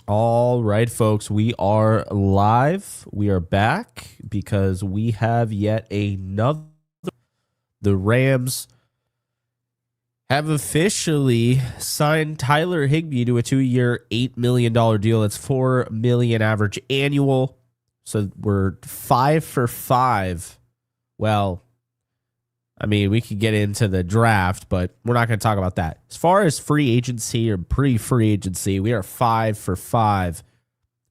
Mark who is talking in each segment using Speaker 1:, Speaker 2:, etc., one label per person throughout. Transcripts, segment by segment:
Speaker 1: All right, folks, we are live. We are back because we have yet another. The Rams have officially signed Tyler Higbee to a 2-year, $8 million deal. That's $4 million average annual. So we're 5 for 5. Well, I mean, we could get into the draft, but we're not going to talk about that. As far as free agency or pre-free agency, we are 5 for 5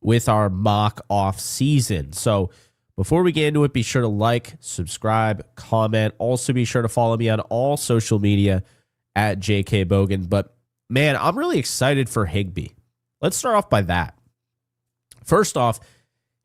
Speaker 1: with our mock off season. So before we get into it, be sure to like, subscribe, comment. Also be sure to follow me on all social media at JK Bogan. But man, I'm really excited for Higbee. Let's start off by that. First off,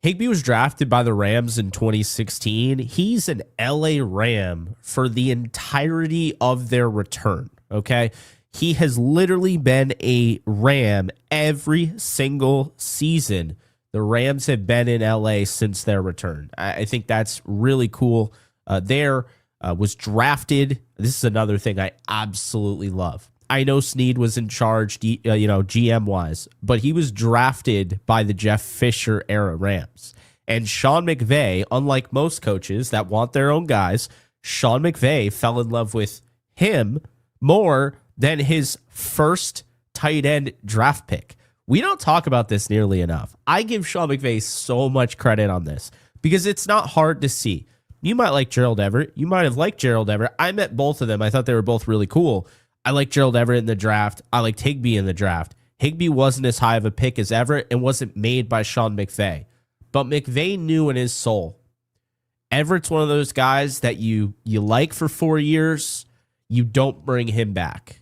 Speaker 1: Higbee was drafted by the Rams in 2016. He's an LA Ram for the entirety of their return, okay? He has literally been a Ram every single season. The Rams have been in LA since their return. I think that's really cool. Was drafted. This is another thing I absolutely love. I know Snead was in charge, GM-wise, but he was drafted by the Jeff Fisher era Rams. And Sean McVay, unlike most coaches that want their own guys, Sean McVay fell in love with him more than his first tight end draft pick. We don't talk about this nearly enough. I give Sean McVay so much credit on this because it's not hard to see. You might like Gerald Everett. You might have liked Gerald Everett. I met both of them. I thought they were both really cool. I like Gerald Everett in the draft. I liked Higbee in the draft. Higbee wasn't as high of a pick as Everett and wasn't made by Sean McVay. But McVay knew in his soul, Everett's one of those guys that you like for 4 years, you don't bring him back.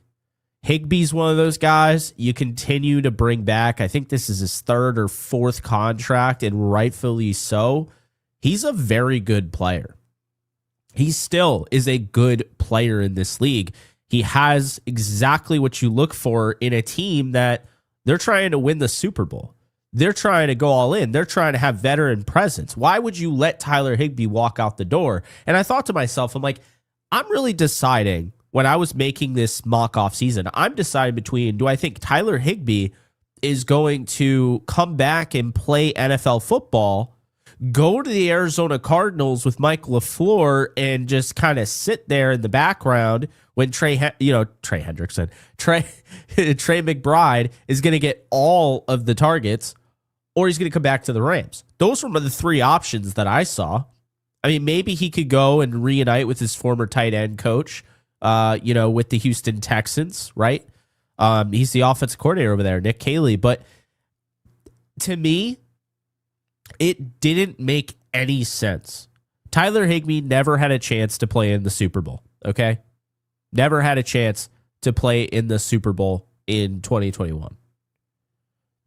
Speaker 1: Higbee's one of those guys you continue to bring back. I think this is his third or fourth contract, and rightfully so. He's a very good player. He still is a good player in this league. He has exactly what you look for in a team that they're trying to win the Super Bowl. They're trying to go all in. They're trying to have veteran presence. Why would you let Tyler Higbee walk out the door? And I thought to myself, I'm like, I'm really deciding when I was making this mock off season, I'm deciding between, do I think Tyler Higbee is going to come back and play NFL football, go to the Arizona Cardinals with Mike LaFleur and just kind of sit there in the background when Trey McBride is going to get all of the targets, or he's going to come back to the Rams. Those were the three options that I saw. I mean, maybe he could go and reunite with his former tight end coach, with the Houston Texans, right? He's the offensive coordinator over there, Nick Caley. But to me, it didn't make any sense. Tyler Higbee never had a chance to play in the Super Bowl, okay? Never had a chance to play in the Super Bowl in 2021.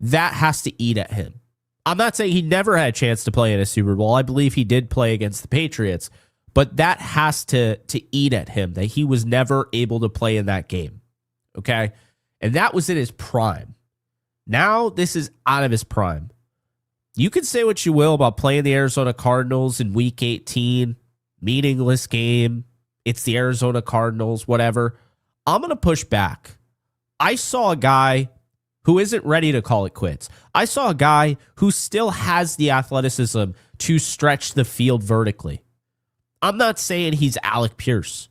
Speaker 1: That has to eat at him. I'm not saying he never had a chance to play in a Super Bowl. I believe he did play against the Patriots, but that has to eat at him that he was never able to play in that game, okay? And that was in his prime. Now this is out of his prime. You can say what you will about playing the Arizona Cardinals in Week 18, meaningless game. It's the Arizona Cardinals, whatever. I'm going to push back. I saw a guy who isn't ready to call it quits. I saw a guy who still has the athleticism to stretch the field vertically. I'm not saying he's Alec Pierce,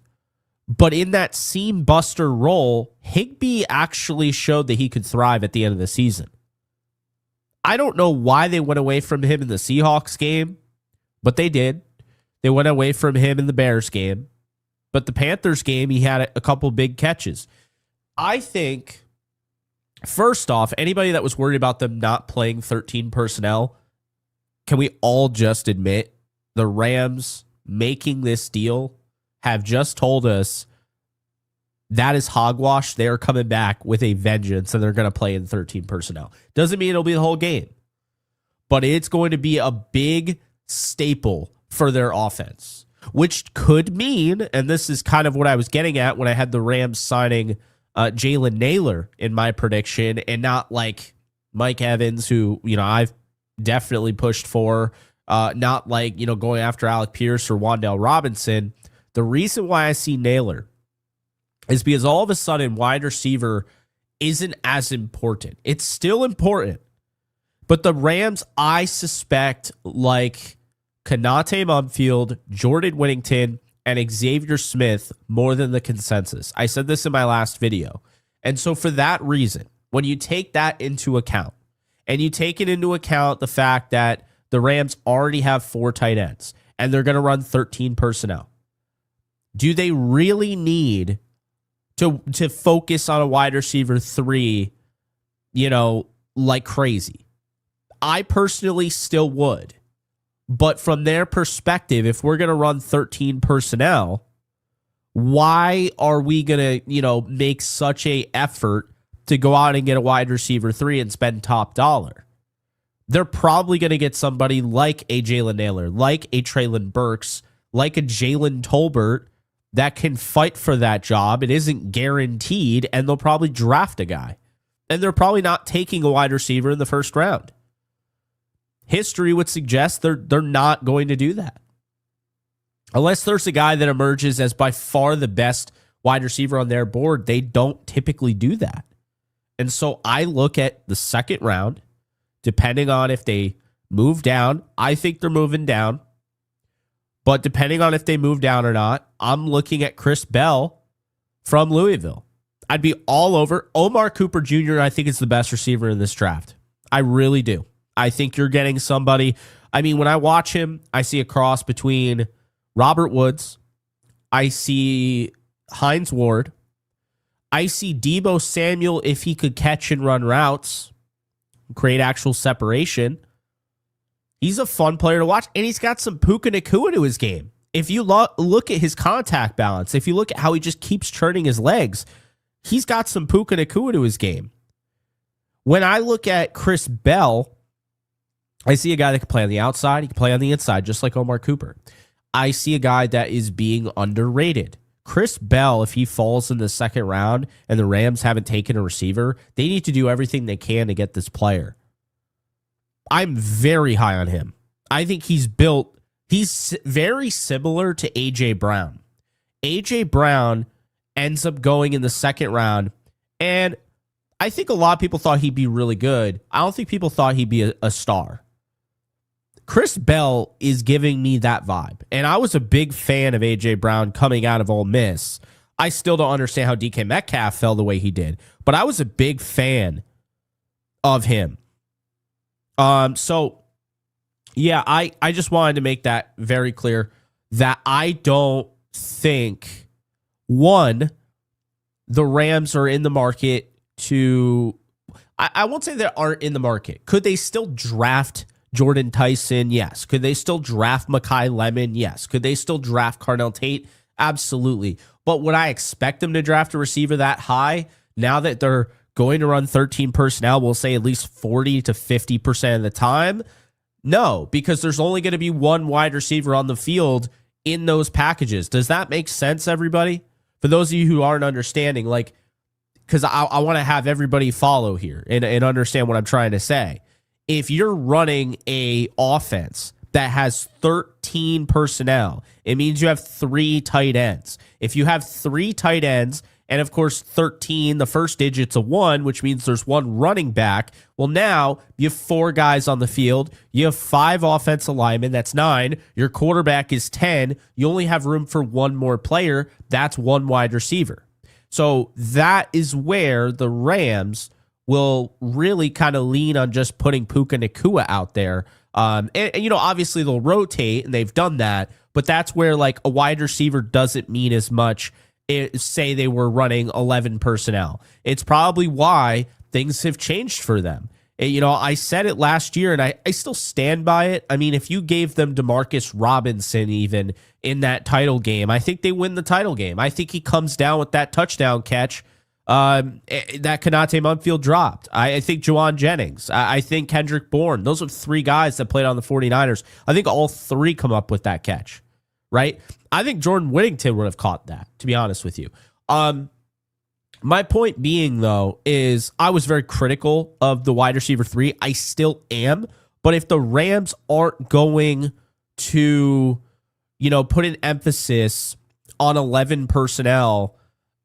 Speaker 1: but in that seam buster role, Higbee actually showed that he could thrive at the end of the season. I don't know why they went away from him in the Seahawks game, but they did. They went away from him in the Bears game. But the Panthers game, he had a couple big catches. I think, first off, anybody that was worried about them not playing 13 personnel, can we all just admit the Rams making this deal have just told us that is hogwash. They are coming back with a vengeance, and they're going to play in 13 personnel. Doesn't mean it'll be the whole game, but it's going to be a big staple for their offense, which could mean, and this is kind of what I was getting at when I had the Rams signing Jalen Naylor in my prediction, and not like Mike Evans, who I've definitely pushed for, not like going after Alec Pierce or Wan'Dale Robinson. The reason why I see Naylor is because all of a sudden wide receiver isn't as important. It's still important, But the Rams, I suspect, like Konate Mumfield, Jordan Whittington, and Xavier Smith more than the consensus. I said this in my last video. And so for that reason, when you take that into account, and you take it into account the fact that the Rams already have 4 tight ends, and they're going to run 13 personnel, do they really need to focus on a wide receiver 3, like crazy? I personally still would. But from their perspective, if we're going to run 13 personnel, why are we going to, make such a effort to go out and get a wide receiver 3 and spend top dollar? They're probably going to get somebody like a Jalen Naylor, like a Treylon Burks, like a Jalen Tolbert that can fight for that job. It isn't guaranteed, and they'll probably draft a guy. And they're probably not taking a wide receiver in the first round. History would suggest they're not going to do that. Unless there's a guy that emerges as by far the best wide receiver on their board, they don't typically do that. And so I look at the second round, depending on if they move down. I think they're moving down. But depending on if they move down or not, I'm looking at Chris Bell from Louisville. I'd be all over. Omar Cooper Jr., I think, is the best receiver in this draft. I really do. I think you're getting somebody. I mean, when I watch him, I see a cross between Robert Woods. I see Hines Ward. I see Deebo Samuel if he could catch and run routes, create actual separation. He's a fun player to watch, and he's got some Puka Nacua to his game. If you look at his contact balance, if you look at how he just keeps turning his legs, he's got some Puka Nacua to his game. When I look at Chris Bell, I see a guy that can play on the outside. He can play on the inside, just like Omar Cooper. I see a guy that is being underrated. Chris Bell, if he falls in the second round and the Rams haven't taken a receiver, they need to do everything they can to get this player. I'm very high on him. I think he's very similar to A.J. Brown. A.J. Brown ends up going in the second round, and I think a lot of people thought he'd be really good. I don't think people thought he'd be a star. Chris Bell is giving me that vibe, and I was a big fan of A.J. Brown coming out of Ole Miss. I still don't understand how DK Metcalf fell the way he did, but I was a big fan of him. So, yeah, I just wanted to make that very clear that I don't think, one, the Rams are in the market to, I won't say they aren't in the market. Could they still draft Jordan Tyson? Yes. Could they still draft Mekhi Lemon? Yes. Could they still draft Carnell Tate? Absolutely. But would I expect them to draft a receiver that high now that they're going to run 13 personnel, we'll say at least 40 to 50% of the time? No, because there's only going to be one wide receiver on the field in those packages. Does that make sense, everybody? For those of you who aren't understanding, like, because I want to have everybody follow here and understand what I'm trying to say. If you're running a offense that has 13 personnel, it means you have 3 tight ends. If you have 3 tight ends, and of course 13, the first digit's a 1, which means there's 1 running back. Well, now you have 4 guys on the field. You have 5 offensive linemen. That's 9. Your quarterback is 10. You only have room for 1 more player. That's 1 wide receiver. So that is where the Rams will really kind of lean on just putting Puka Nacua out there. And, obviously they'll rotate, and they've done that, but that's where like a wide receiver doesn't mean as much. Say they were running 11 personnel. It's probably why things have changed for them. I said it last year, and I still stand by it. I mean, if you gave them Demarcus Robinson even in that title game, I think they win the title game. I think he comes down with that touchdown catch that Konate Mumfield dropped. I think Juwan Jennings. I think Kendrick Bourne. Those are 3 guys that played on the 49ers. I think all 3 come up with that catch, right? I think Jordan Whittington would have caught that, to be honest with you. My point being, though, is I was very critical of the wide receiver 3. I still am. But if the Rams aren't going to, put an emphasis on 11 personnel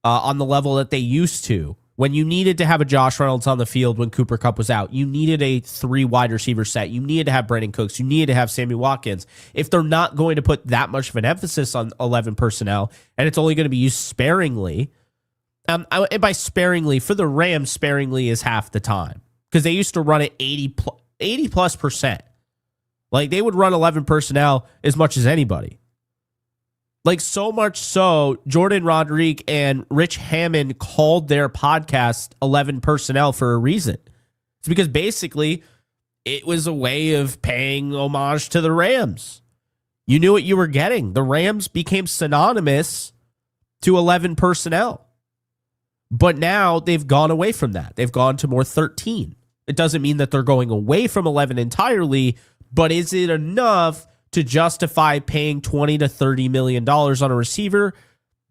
Speaker 1: on the level that they used to, when you needed to have a Josh Reynolds on the field when Cooper Kupp was out. You needed a 3 wide receiver set. You needed to have Brandon Cooks. You needed to have Sammy Watkins. If they're not going to put that much of an emphasis on 11 personnel, and it's only going to be used sparingly, and by sparingly, for the Rams, sparingly is half the time. Because they used to run it 80+%. Like, they would run 11 personnel as much as anybody. Like, so much so, Jordan Rodriguez and Rich Hammond called their podcast 11 Personnel for a reason. It's because basically it was a way of paying homage to the Rams. You knew what you were getting. The Rams became synonymous to 11 personnel. But now they've gone away from that. They've gone to more 13. It doesn't mean that they're going away from 11 entirely, but is it enough to justify paying $20 to $30 million on a receiver?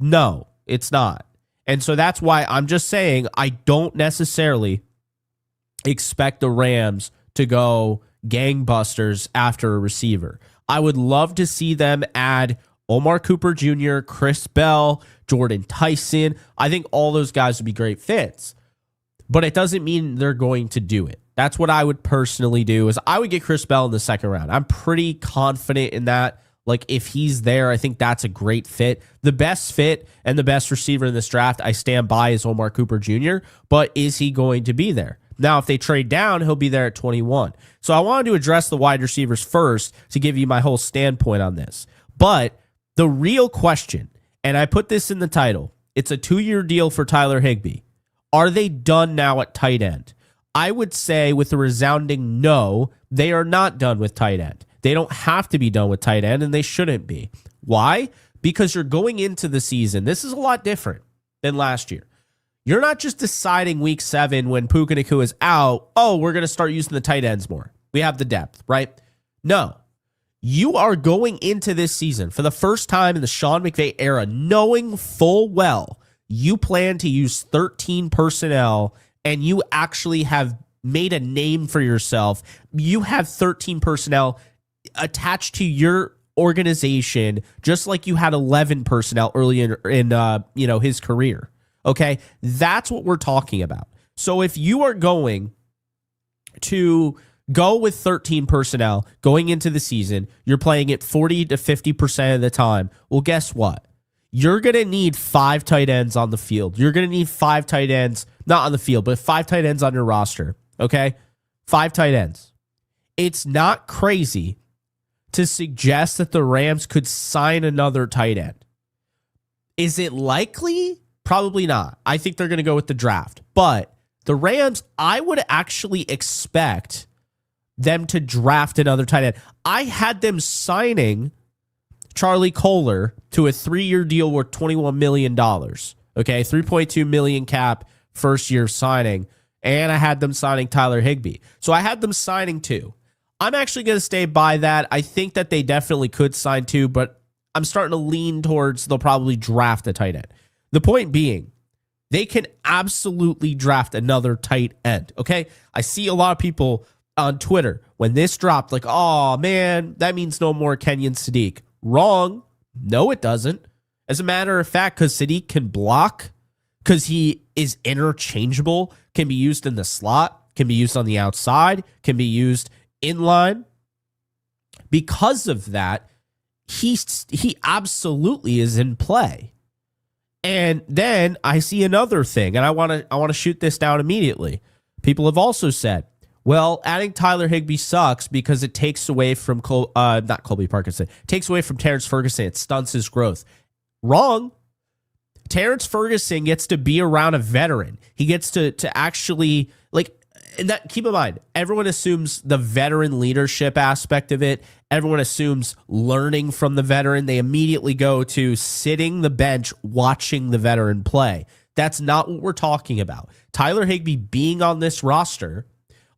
Speaker 1: No, it's not. And so that's why I'm just saying I don't necessarily expect the Rams to go gangbusters after a receiver. I would love to see them add Omar Cooper Jr., Chris Bell, Jordan Tyson. I think all those guys would be great fits. But it doesn't mean they're going to do it. That's what I would personally do, is I would get Chris Bell in the second round. I'm pretty confident in that. Like, if he's there, I think that's a great fit. The best fit and the best receiver in this draft, I stand by, is Omar Cooper Jr., but is he going to be there? Now, if they trade down, he'll be there at 21. So I wanted to address the wide receivers first to give you my whole standpoint on this. But the real question, and I put this in the title, it's a 2-year deal for Tyler Higbee. Are they done now at tight end? I would say with a resounding no, they are not done with tight end. They don't have to be done with tight end, and they shouldn't be. Why? Because you're going into the season. This is a lot different than last year. You're not just deciding week 7 when Puka Nacua is out, oh, we're going to start using the tight ends more. We have the depth, right? No. You are going into this season for the first time in the Sean McVay era, knowing full well you plan to use 13 personnel, and you actually have made a name for yourself. You have 13 personnel attached to your organization, just like you had 11 personnel early in his career. Okay, that's what we're talking about. So if you are going to go with 13 personnel going into the season, you're playing it 40 to 50% of the time. Well, guess what? You're going to need 5 tight ends on the field. You're going to need 5 tight ends, not on the field, but 5 tight ends on your roster, okay? 5 tight ends. It's not crazy to suggest that the Rams could sign another tight end. Is it likely? Probably not. I think they're going to go with the draft. But the Rams, I would actually expect them to draft another tight end. I had them signing Charlie Kohler to a 3-year deal worth $21 million. Okay, $3.2 million cap first year signing. And I had them signing Tyler Higbee. So I had them signing 2. I'm actually going to stay by that. I think that they definitely could sign 2, but I'm starting to lean towards they'll probably draft a tight end. The point being, they can absolutely draft another tight end. Okay, I see a lot of people on Twitter when this dropped, like, oh man, that means no more Kenyon Sadiq. Wrong. No, it doesn't. As a matter of fact, because Sadiq can block, because he is interchangeable, can be used in the slot, can be used on the outside, can be used inline. Because of that, he absolutely is in play. And then I see another thing, and I want to shoot this down immediately. People have also said, well, adding Tyler Higbee sucks because it takes away from not Colby Parkinson. It takes away from Terrence Ferguson. It stunts his growth. Wrong. Terrence Ferguson gets to be around a veteran. He gets to actually, like, and that, keep in mind, everyone assumes the veteran leadership aspect of it. Everyone assumes learning from the veteran. They immediately go to sitting the bench, watching the veteran play. That's not what we're talking about. Tyler Higbee being on this roster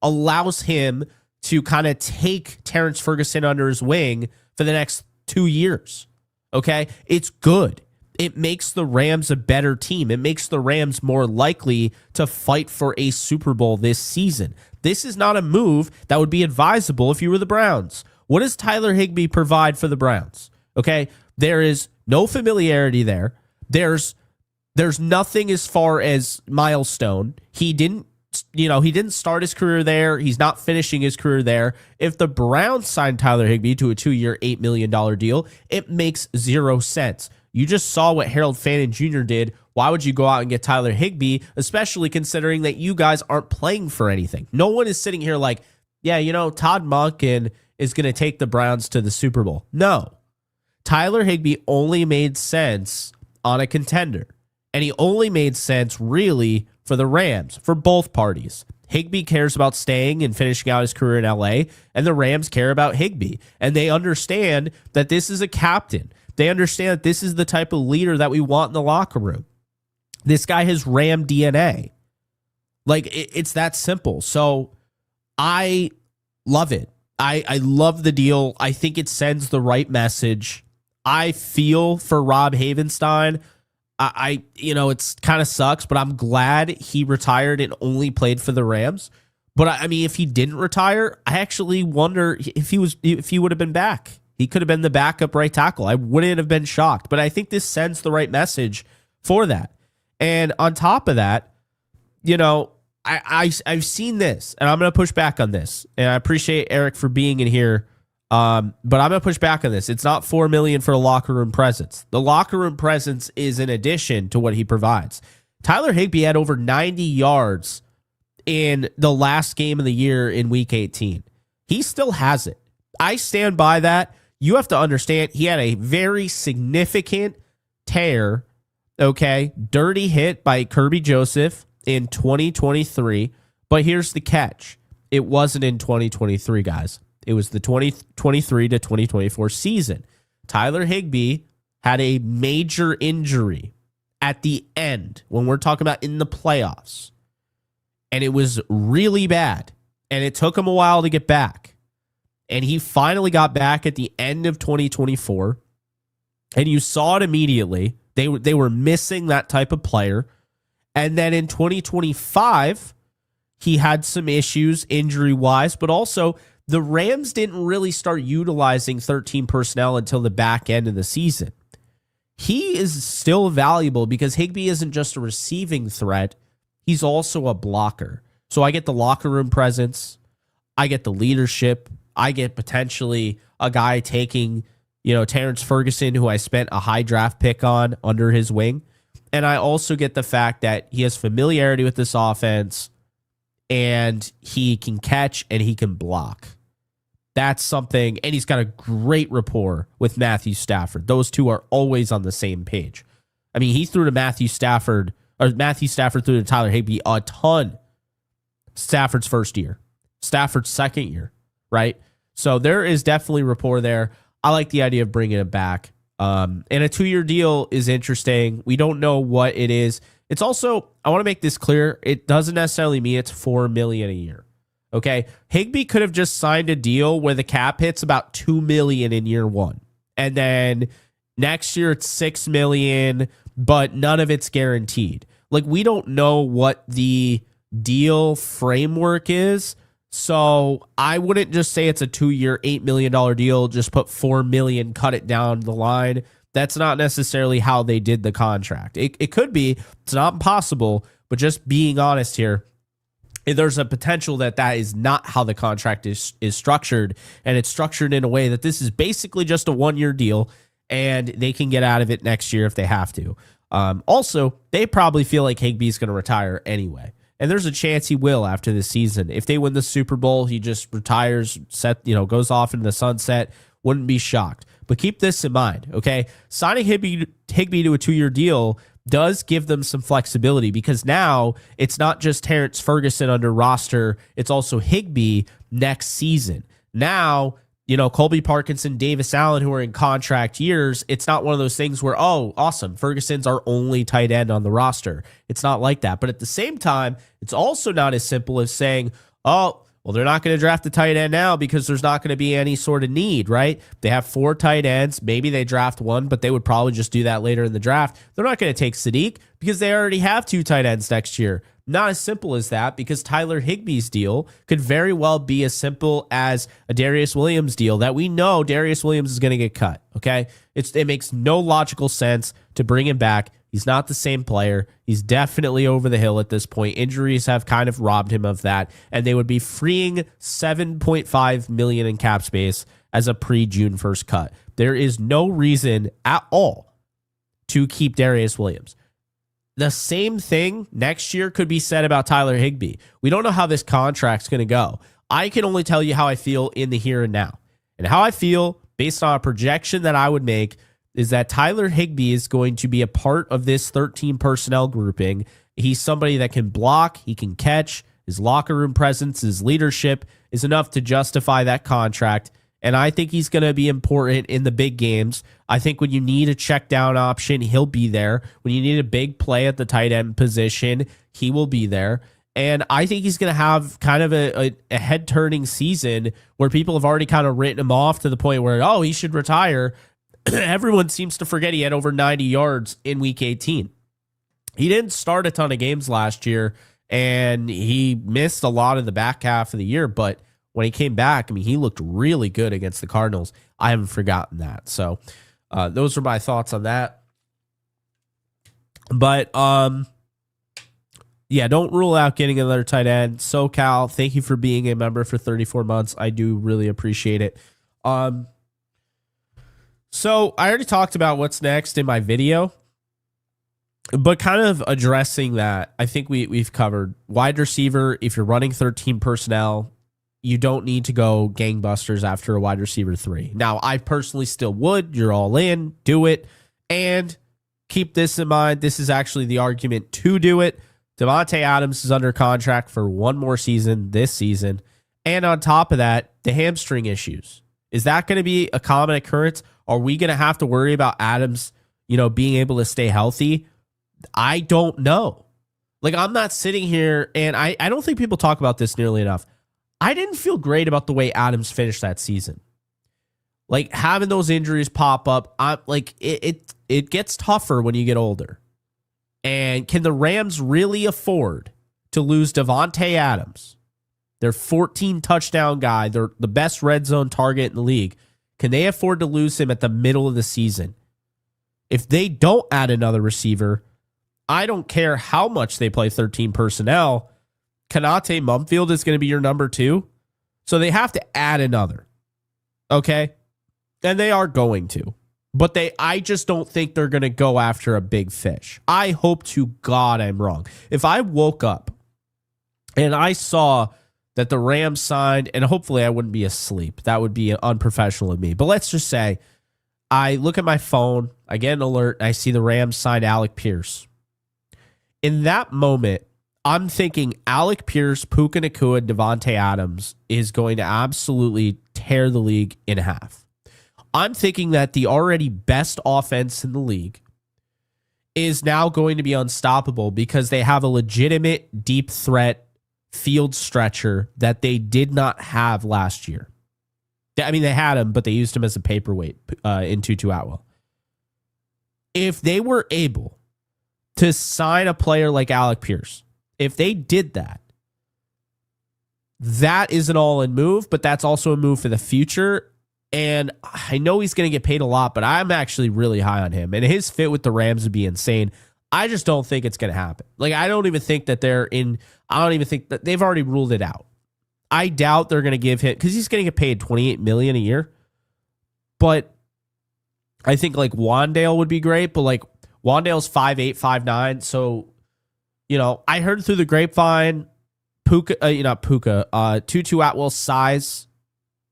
Speaker 1: allows him to kind of take Terrence Ferguson under his wing for the next 2 years. Okay? It's good. It makes the Rams a better team. It makes the Rams more likely to fight for a Super Bowl this season. This is not a move that would be advisable if you were the Browns. What does Tyler Higbee provide for the Browns? Okay? There is no familiarity there. There's There's nothing as far as milestone. He didn't start his career there. He's not finishing his career there. If the Browns signed Tyler Higbee to a 2-year, $8 million deal, it makes zero sense. You just saw what Harold Fannin Jr. did. Why would you go out and get Tyler Higbee, especially considering that you guys aren't playing for anything? No one is sitting here like, yeah, Todd Monken is going to take the Browns to the Super Bowl. No. Tyler Higbee only made sense on a contender. And he only made sense really for the Rams, for both parties. Higbee cares about staying and finishing out his career in LA, and the Rams care about Higbee. And they understand that this is a captain. They understand that this is the type of leader that we want in the locker room. This guy has Ram DNA. Like, it's that simple. So I love it. I love the deal. I think it sends the right message. I feel for Rob Havenstein. It's kind of sucks, but I'm glad he retired and only played for the Rams. But I mean, if he didn't retire, I actually wonder if he would have been back. He could have been the backup right tackle. I wouldn't have been shocked. But I think this sends the right message for that. And on top of that, I've seen this, and I'm going to push back on this. And I appreciate Eric for being in here. But I'm going to push back on this. It's not $4 million for a locker room presence. The locker room presence is in addition to what he provides. Tyler Higbee had over 90 yards in the last game of the year in Week 18. He still has it. I stand by that. You have to understand he had a very significant tear, dirty hit by Kirby Joseph in 2023. But here's the catch. It wasn't in 2023, guys. It was the 2023 to 2024 season. Tyler Higbee had a major injury at the end when we're talking about in the playoffs. And it was really bad. And it took him a while to get back. And he finally got back at the end of 2024. And you saw it immediately. They were missing that type of player. And then in 2025, he had some issues injury-wise, but also the Rams didn't really start utilizing 13 personnel until the back end of the season. He is still valuable because Higbee isn't just a receiving threat. He's also a blocker. So I get the locker room presence. I get the leadership. I get potentially a guy taking, Terrence Ferguson, who I spent a high draft pick on, under his wing. And I also get the fact that he has familiarity with this offense and he can catch and he can block. That's something, and he's got a great rapport with Matthew Stafford. Those two are always on the same page. I mean, he threw to Matthew Stafford threw to Tyler Higbee a ton. Stafford's first year, Stafford's second year, right? So there is definitely rapport there. I like the idea of bringing it back. And a 2-year deal is interesting. We don't know what it is. It's also, I want to make this clear, it doesn't necessarily mean it's $4 million a year. Okay, Higbee could have just signed a deal where the cap hits about $2 million in year one, and then next year it's $6 million, but none of it's guaranteed. Like, we don't know what the deal framework is, so I wouldn't just say it's a 2-year, $8 million deal. Just put $4 million, cut it down the line. That's not necessarily how they did the contract. It could be. It's not impossible, but just being honest here. There's a potential that is not how the contract is structured, and it's structured in a way that this is basically just a 1-year deal, and they can get out of it next year if they have to. Also, they probably feel like Higbee's going to retire anyway, and there's a chance he will after this season. If they win the Super Bowl, he just retires, goes off into the sunset. Wouldn't be shocked. But keep this in mind, okay? Signing Higbee to a 2-year deal does give them some flexibility, because now it's not just Terrence Ferguson under roster, it's also Higbee next season. Now, Colby Parkinson, Davis Allen, who are in contract years, it's not one of those things where, oh, awesome, Ferguson's our only tight end on the roster. It's not like that. But at the same time, it's also not as simple as saying, oh, well, they're not going to draft the tight end now because there's not going to be any sort of need, right? They have 4 tight ends. Maybe they draft one, but they would probably just do that later in the draft. They're not going to take Sadiq because they already have 2 tight ends next year. Not as simple as that, because Tyler Higbee's deal could very well be as simple as a Darius Williams deal that we know Darius Williams is going to get cut, okay? It makes no logical sense to bring him back. He's not the same player. He's definitely over the hill at this point. Injuries have kind of robbed him of that, and they would be freeing $7.5 million in cap space as a pre-June 1st cut. There is no reason at all to keep Darius Williams. The same thing next year could be said about Tyler Higbee. We don't know how this contract's going to go. I can only tell you how I feel in the here and now. And how I feel, based on a projection that I would make, is that Tyler Higbee is going to be a part of this 13 personnel grouping. He's somebody that can block, he can catch, his locker room presence, his leadership is enough to justify that contract. And I think he's going to be important in the big games. I think when you need a check down option, he'll be there. When you need a big play at the tight end position, he will be there. And I think he's going to have kind of a head-turning season where people have already kind of written him off to the point where, oh, he should retire. Everyone seems to forget he had over 90 yards in week 18. He didn't start a ton of games last year, and he missed a lot of the back half of the year. But when he came back, I mean, he looked really good against the Cardinals. I haven't forgotten that. So those are my thoughts on that. But, yeah, don't rule out getting another tight end. SoCal, thank you for being a member for 34 months. I do really appreciate it. So I already talked about what's next in my video, but kind of addressing that, I think we've covered wide receiver. If you're running 13 personnel, you don't need to go gangbusters after a wide receiver 3. Now, I personally still would. You're all in, do it. And keep this in mind. This is actually the argument to do it. Davante Adams is under contract for one more season this season. And on top of that, the hamstring issues. Is that going to be a common occurrence? Are we going to have to worry about Adams, being able to stay healthy? I don't know. Like, I'm not sitting here, and I don't think people talk about this nearly enough. I didn't feel great about the way Adams finished that season. Like, having those injuries pop up, it gets tougher when you get older. And can the Rams really afford to lose Davante Adams, their 14 touchdown guy, they're the best red zone target in the league? Can they afford to lose him at the middle of the season? If they don't add another receiver, I don't care how much they play 13 personnel, Konate Mumfield is going to be your number 2. So they have to add another. Okay? And they are going to. But I just don't think they're going to go after a big fish. I hope to God I'm wrong. If I woke up and I saw that the Rams signed, and hopefully I wouldn't be asleep. That would be unprofessional of me. But let's just say I look at my phone, I get an alert, and I see the Rams signed Alec Pierce. In that moment, I'm thinking Alec Pierce, Puka Nacua, Davante Adams is going to absolutely tear the league in half. I'm thinking that the already best offense in the league is now going to be unstoppable because they have a legitimate deep threat field stretcher that they did not have last year. I mean, they had him, but they used him as a paperweight in Tutu Atwell. If they were able to sign a player like Alec Pierce, if they did that, that is an all-in move, but that's also a move for the future. And I know he's going to get paid a lot, but I'm actually really high on him. And his fit with the Rams would be insane. I just don't think it's going to happen. Like, I don't even think that I don't even think that they've already ruled it out. I doubt they're going to give him, because he's going to get paid $28 million a year. But I think like Wandale would be great, but like Wandale's 5'8", 5'9". So, I heard through the grapevine, Tutu Atwell's size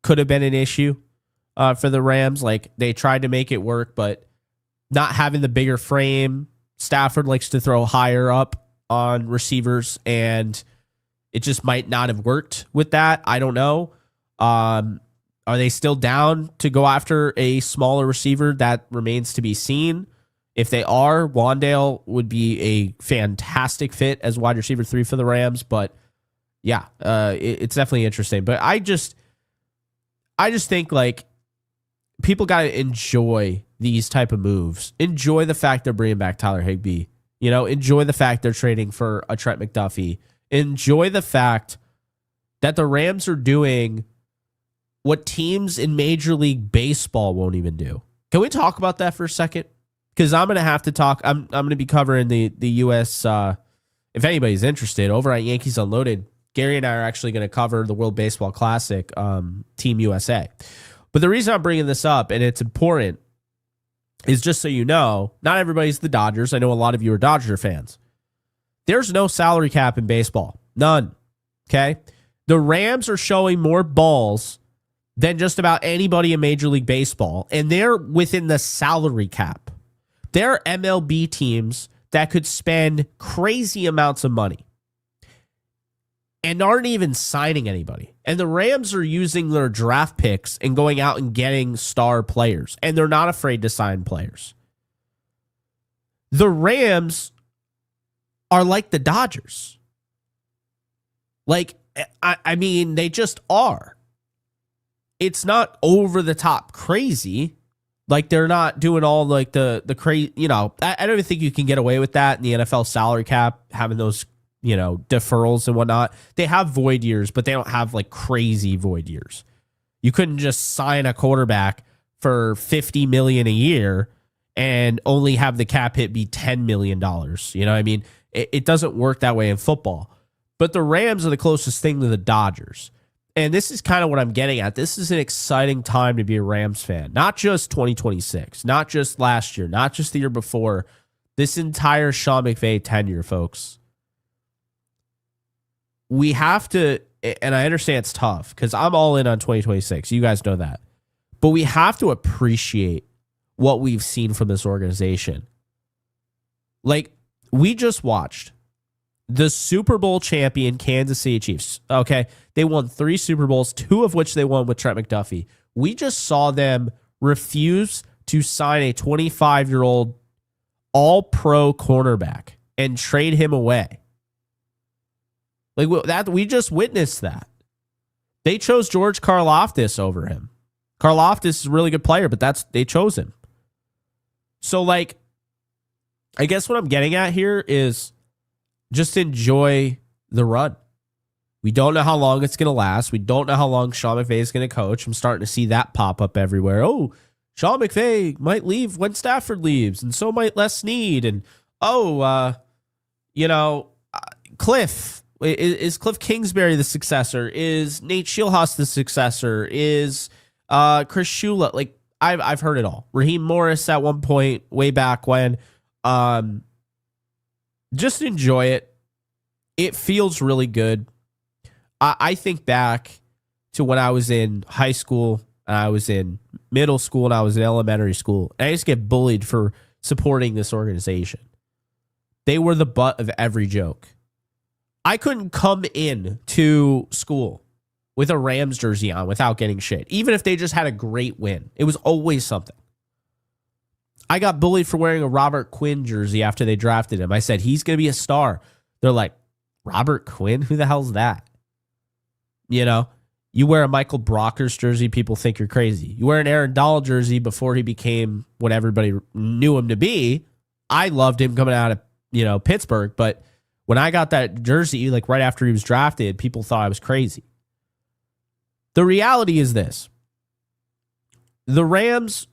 Speaker 1: could have been an issue for the Rams. Like, they tried to make it work, but not having the bigger frame, Stafford likes to throw higher up on receivers, and it just might not have worked with that. I don't know. Are they still down to go after a smaller receiver? That remains to be seen. If they are, Wandale would be a fantastic fit as wide receiver 3 for the Rams. But yeah, it's definitely interesting. But I just think like people got to enjoy these type of moves. Enjoy the fact they're bringing back Tyler Higbee. Enjoy the fact they're trading for a Trent McDuffie. Enjoy the fact that the Rams are doing what teams in Major League Baseball won't even do. Can we talk about that for a second? because I'm going to have to talk. I'm going to be covering the U.S. If anybody's interested, over at Yankees Unloaded, Gary and I are actually going to cover the World Baseball Classic, Team USA. But the reason I'm bringing this up, and it's important, is just so you know, not everybody's the Dodgers. I know a lot of you are Dodger fans. There's no salary cap in baseball. None. Okay? The Rams are showing more balls than just about anybody in Major League Baseball, and they're within the salary cap. There are MLB teams that could spend crazy amounts of money and aren't even signing anybody. And the Rams are using their draft picks and going out and getting star players, and they're not afraid to sign players. The Rams are like the Dodgers. Like, I mean, they just are. It's not over the top crazy. Like, they're not doing all like the crazy, you know, I don't even think you can get away with that in the NFL salary cap, having those, you know, deferrals and whatnot. They have void years, but they don't have like crazy void years. You couldn't just sign a quarterback for $50 million a year and only have the cap hit be $10 million. You know what I mean? It doesn't work that way in football. But the Rams are the closest thing to the Dodgers. And this is kind of what I'm getting at. This is an exciting time to be a Rams fan. Not just 2026, not just last year, not just the year before. This entire Sean McVay tenure, folks. We have to, and I understand it's tough because I'm all in on 2026. You guys know that. But we have to appreciate what we've seen from this organization. Like, we just watched the Super Bowl champion Kansas City Chiefs. Okay, they won 3 Super Bowls, 2 of which they won with Trent McDuffie. We just saw them refuse to sign a 25-year-old all-pro cornerback and trade him away. Like that, we just witnessed that. They chose George Karlaftis over him. Karlaftis is a really good player, but they chose him. So, like, I guess what I'm getting at here is just enjoy the run. We don't know how long it's going to last. We don't know how long Sean McVay is going to coach. I'm starting to see that pop up everywhere. Oh, Sean McVay might leave when Stafford leaves, and so might Les Snead. And, Cliff. Is Cliff Kingsbury the successor? Is Nate Shieldhouse the successor? Is Chris Shula? Like, I've heard it all. Raheem Morris at one point, way back when. Just enjoy it. It feels really good. I think back to when I was in high school, and I was in middle school, and I was in elementary school, and I used to get bullied for supporting this organization. They were the butt of every joke. I couldn't come in to school with a Rams jersey on without getting shit, even if they just had a great win. It was always something. I got bullied for wearing a Robert Quinn jersey after they drafted him. I said, he's going to be a star. They're like, Robert Quinn? Who the hell's that? You know, you wear a Michael Brockers jersey, people think you're crazy. You wear an Aaron Donald jersey before he became what everybody knew him to be. I loved him coming out of, Pittsburgh, but when I got that jersey, like right after he was drafted, people thought I was crazy. The reality is this. The Rams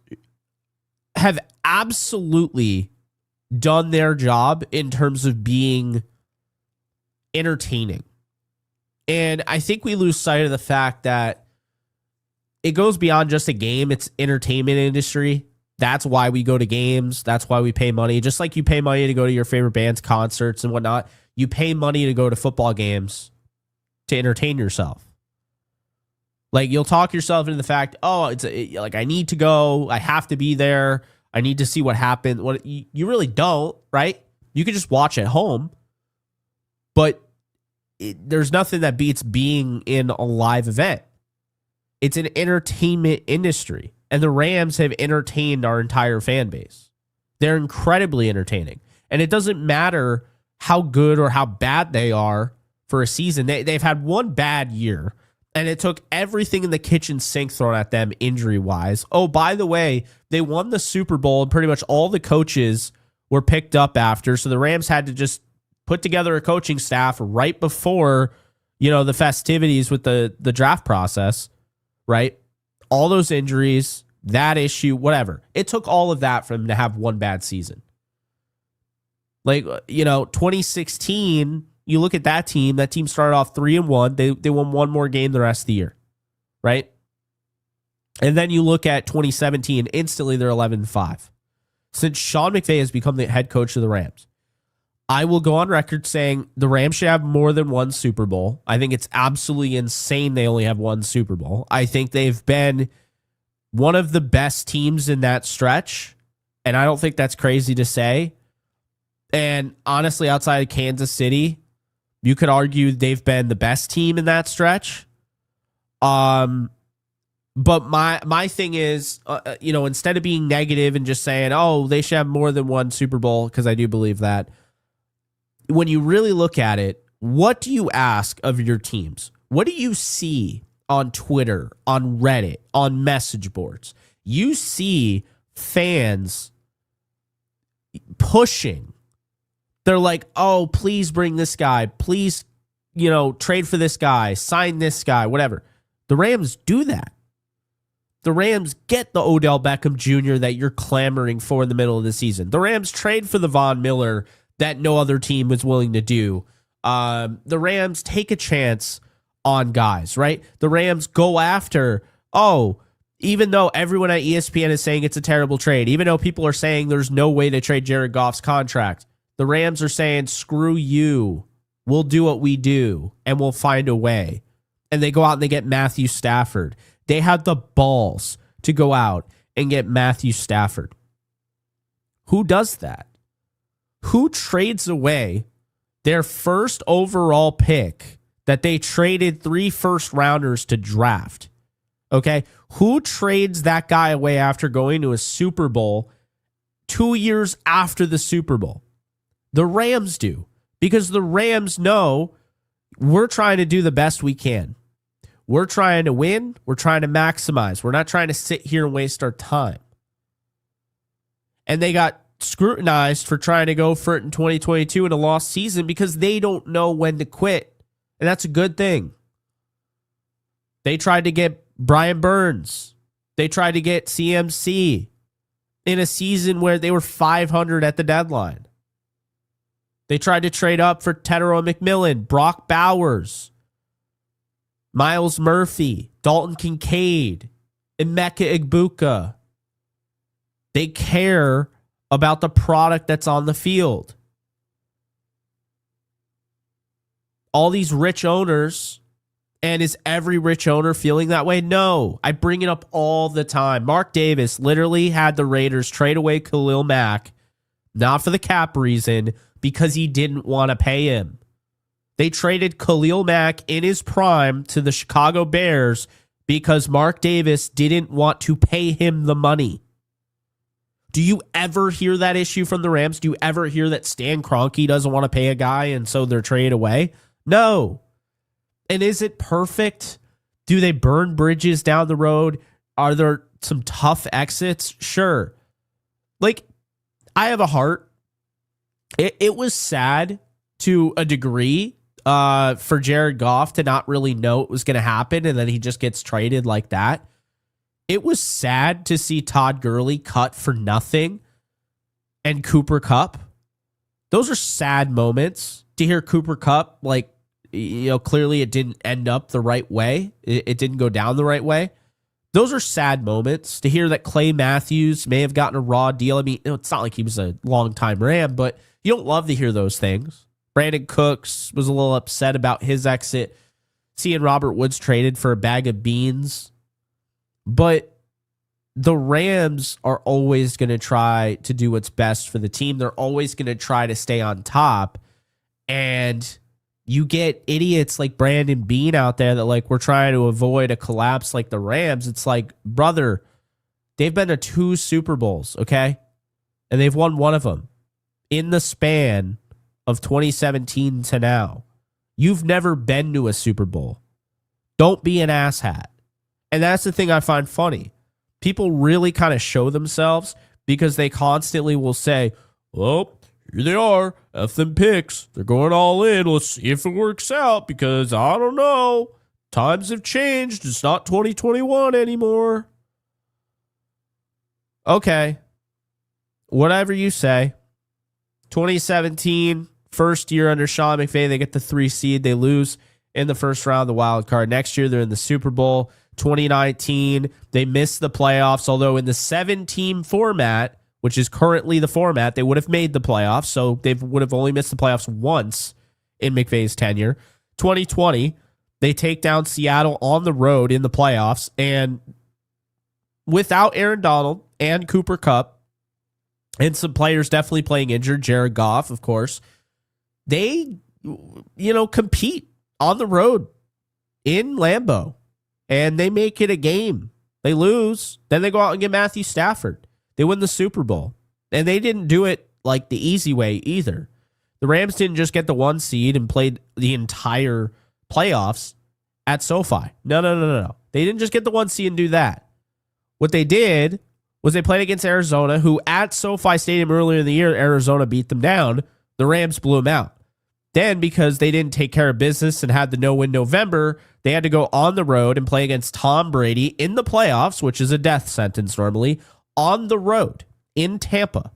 Speaker 1: have absolutely done their job in terms of being entertaining. And I think we lose sight of the fact that it goes beyond just a game. It's entertainment industry. That's why we go to games. That's why we pay money. Just like you pay money to go to your favorite band's concerts and whatnot, you pay money to go to football games to entertain yourself. Like, you'll talk yourself into the fact, I need to go. I have to be there. I need to see what happened. What you really don't, right? You can just watch at home. But there's nothing that beats being in a live event. It's an entertainment industry. And the Rams have entertained our entire fan base. They're incredibly entertaining. And it doesn't matter how good or how bad they are for a season. They've had one bad year, and it took everything in the kitchen sink thrown at them injury-wise. Oh, by the way, they won the Super Bowl, and pretty much all the coaches were picked up after. So the Rams had to just put together a coaching staff right before, the festivities with the draft process, right? All those injuries, that issue, whatever. It took all of that for him to have one bad season. Like, 2016, you look at that team started off 3-1. They won one more game the rest of the year, right? And then you look at 2017, instantly they're 11-5. Since Sean McVay has become the head coach of the Rams, I will go on record saying the Rams should have more than one Super Bowl. I think it's absolutely insane they only have one Super Bowl. I think they've been one of the best teams in that stretch, and I don't think that's crazy to say. And honestly, outside of Kansas City, you could argue they've been the best team in that stretch. But my thing is, instead of being negative and just saying, oh, they should have more than one Super Bowl, because I do believe that, when you really look at it, what do you ask of your teams? What do you see on Twitter, on Reddit, on message boards? You see fans pushing. They're like, oh, please bring this guy. Please, trade for this guy. Sign this guy, whatever. The Rams do that. The Rams get the Odell Beckham Jr. that you're clamoring for in the middle of the season. The Rams trade for the Von Miller that no other team was willing to do. The Rams take a chance on guys, right? The Rams go after, even though everyone at ESPN is saying it's a terrible trade, even though people are saying there's no way to trade Jared Goff's contract, the Rams are saying, screw you. We'll do what we do, and we'll find a way. And they go out and they get Matthew Stafford. They had the balls to go out and get Matthew Stafford. Who does that? Who trades away their first overall pick that they traded 3 first-rounders to draft? Okay? Who trades that guy away after going to a Super Bowl 2 years after the Super Bowl? The Rams do. Because the Rams know we're trying to do the best we can. We're trying to win. We're trying to maximize. We're not trying to sit here and waste our time. And they got scrutinized for trying to go for it in 2022 in a lost season because they don't know when to quit. And that's a good thing. They tried to get Brian Burns. They tried to get CMC in a season where they were 500 at the deadline. They tried to trade up for Tedero McMillan, Brock Bowers, Miles Murphy, Dalton Kincaid, Emeka Egbuka. They care about the product that's on the field. All these rich owners, and is every rich owner feeling that way? No. I bring it up all the time. Mark Davis literally had the Raiders trade away Khalil Mack, not for the cap reason, because he didn't want to pay him. They traded Khalil Mack in his prime to the Chicago Bears because Mark Davis didn't want to pay him the money. Do you ever hear that issue from the Rams? Do you ever hear that Stan Kroenke doesn't want to pay a guy and so they're traded away? No. And is it perfect? Do they burn bridges down the road? Are there some tough exits? Sure. Like, I have a heart. It was sad to a degree for Jared Goff to not really know it was going to happen, and then he just gets traded like that. It was sad to see Todd Gurley cut for nothing and Cooper Kupp. Those are sad moments to hear Cooper Kupp, clearly it didn't end up the right way. It didn't go down the right way. Those are sad moments to hear that Clay Matthews may have gotten a raw deal. I mean, it's not like he was a long-time Ram, but you don't love to hear those things. Brandon Cooks was a little upset about his exit. Seeing Robert Woods traded for a bag of beans. But the Rams are always going to try to do what's best for the team. They're always going to try to stay on top. And you get idiots like Brandon Beane out there that we're trying to avoid a collapse like the Rams. It's like, brother, they've been to 2 Super Bowls, okay? And they've won one of them in the span of 2017 to now. You've never been to a Super Bowl. Don't be an asshat. And that's the thing I find funny. People really kind of show themselves because they constantly will say, well, here they are, F them picks. They're going all in. Let's see if it works out because I don't know. Times have changed. It's not 2021 anymore. Okay, whatever you say. 2017, first year under Sean McVay, they get the 3 seed. They lose in the first round, the wild card. Next year, they're in the Super Bowl. 2019, they missed the playoffs, although in the 7-team format, which is currently the format, they would have made the playoffs. So they would have only missed the playoffs once in McVay's tenure. 2020, they take down Seattle on the road in the playoffs. And without Aaron Donald and Cooper Kupp, and some players definitely playing injured, Jared Goff, of course, they, compete on the road in Lambeau, and they make it a game. They lose. Then they go out and get Matthew Stafford. They win the Super Bowl. And they didn't do it like the easy way either. The Rams didn't just get the 1 seed and played the entire playoffs at SoFi. No. They didn't just get the 1 seed and do that. What they did was they played against Arizona, who at SoFi Stadium earlier in the year, Arizona beat them down. The Rams blew them out. Then, because they didn't take care of business and had the no-win November, they had to go on the road and play against Tom Brady in the playoffs, which is a death sentence normally, on the road in Tampa.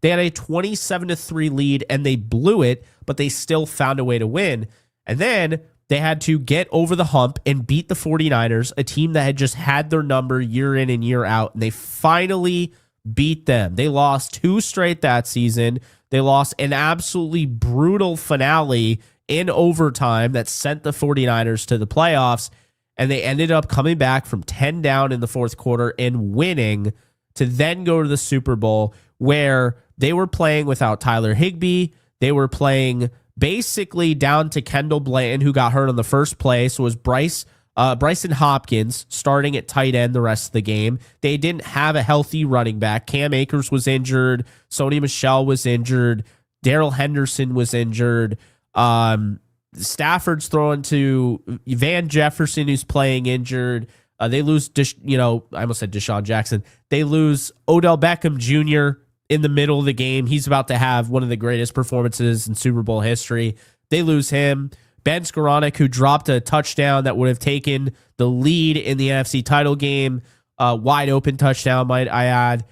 Speaker 1: They had a 27-3 lead, and they blew it, but they still found a way to win. And then they had to get over the hump and beat the 49ers, a team that had just had their number year in and year out, and they finally beat them. They lost 2 straight that season. They lost an absolutely brutal finale in overtime that sent the 49ers to the playoffs, and they ended up coming back from 10 down in the fourth quarter and winning to then go to the Super Bowl, where they were playing without Tyler Higbee. They were playing basically down to Kendall Blanton, who got hurt on the first play. So it was Bryson Hopkins starting at tight end the rest of the game. They didn't have a healthy running back. Cam Akers was injured. Sony Michel was injured. Darrell Henderson was injured. Stafford's throwing to Van Jefferson, who's playing injured. They lose, I almost said Deshaun Jackson. They lose Odell Beckham Jr. in the middle of the game. He's about to have one of the greatest performances in Super Bowl history. They lose him. Ben Skoranek, who dropped a touchdown that would have taken the lead in the NFC title game, wide open touchdown, might I add.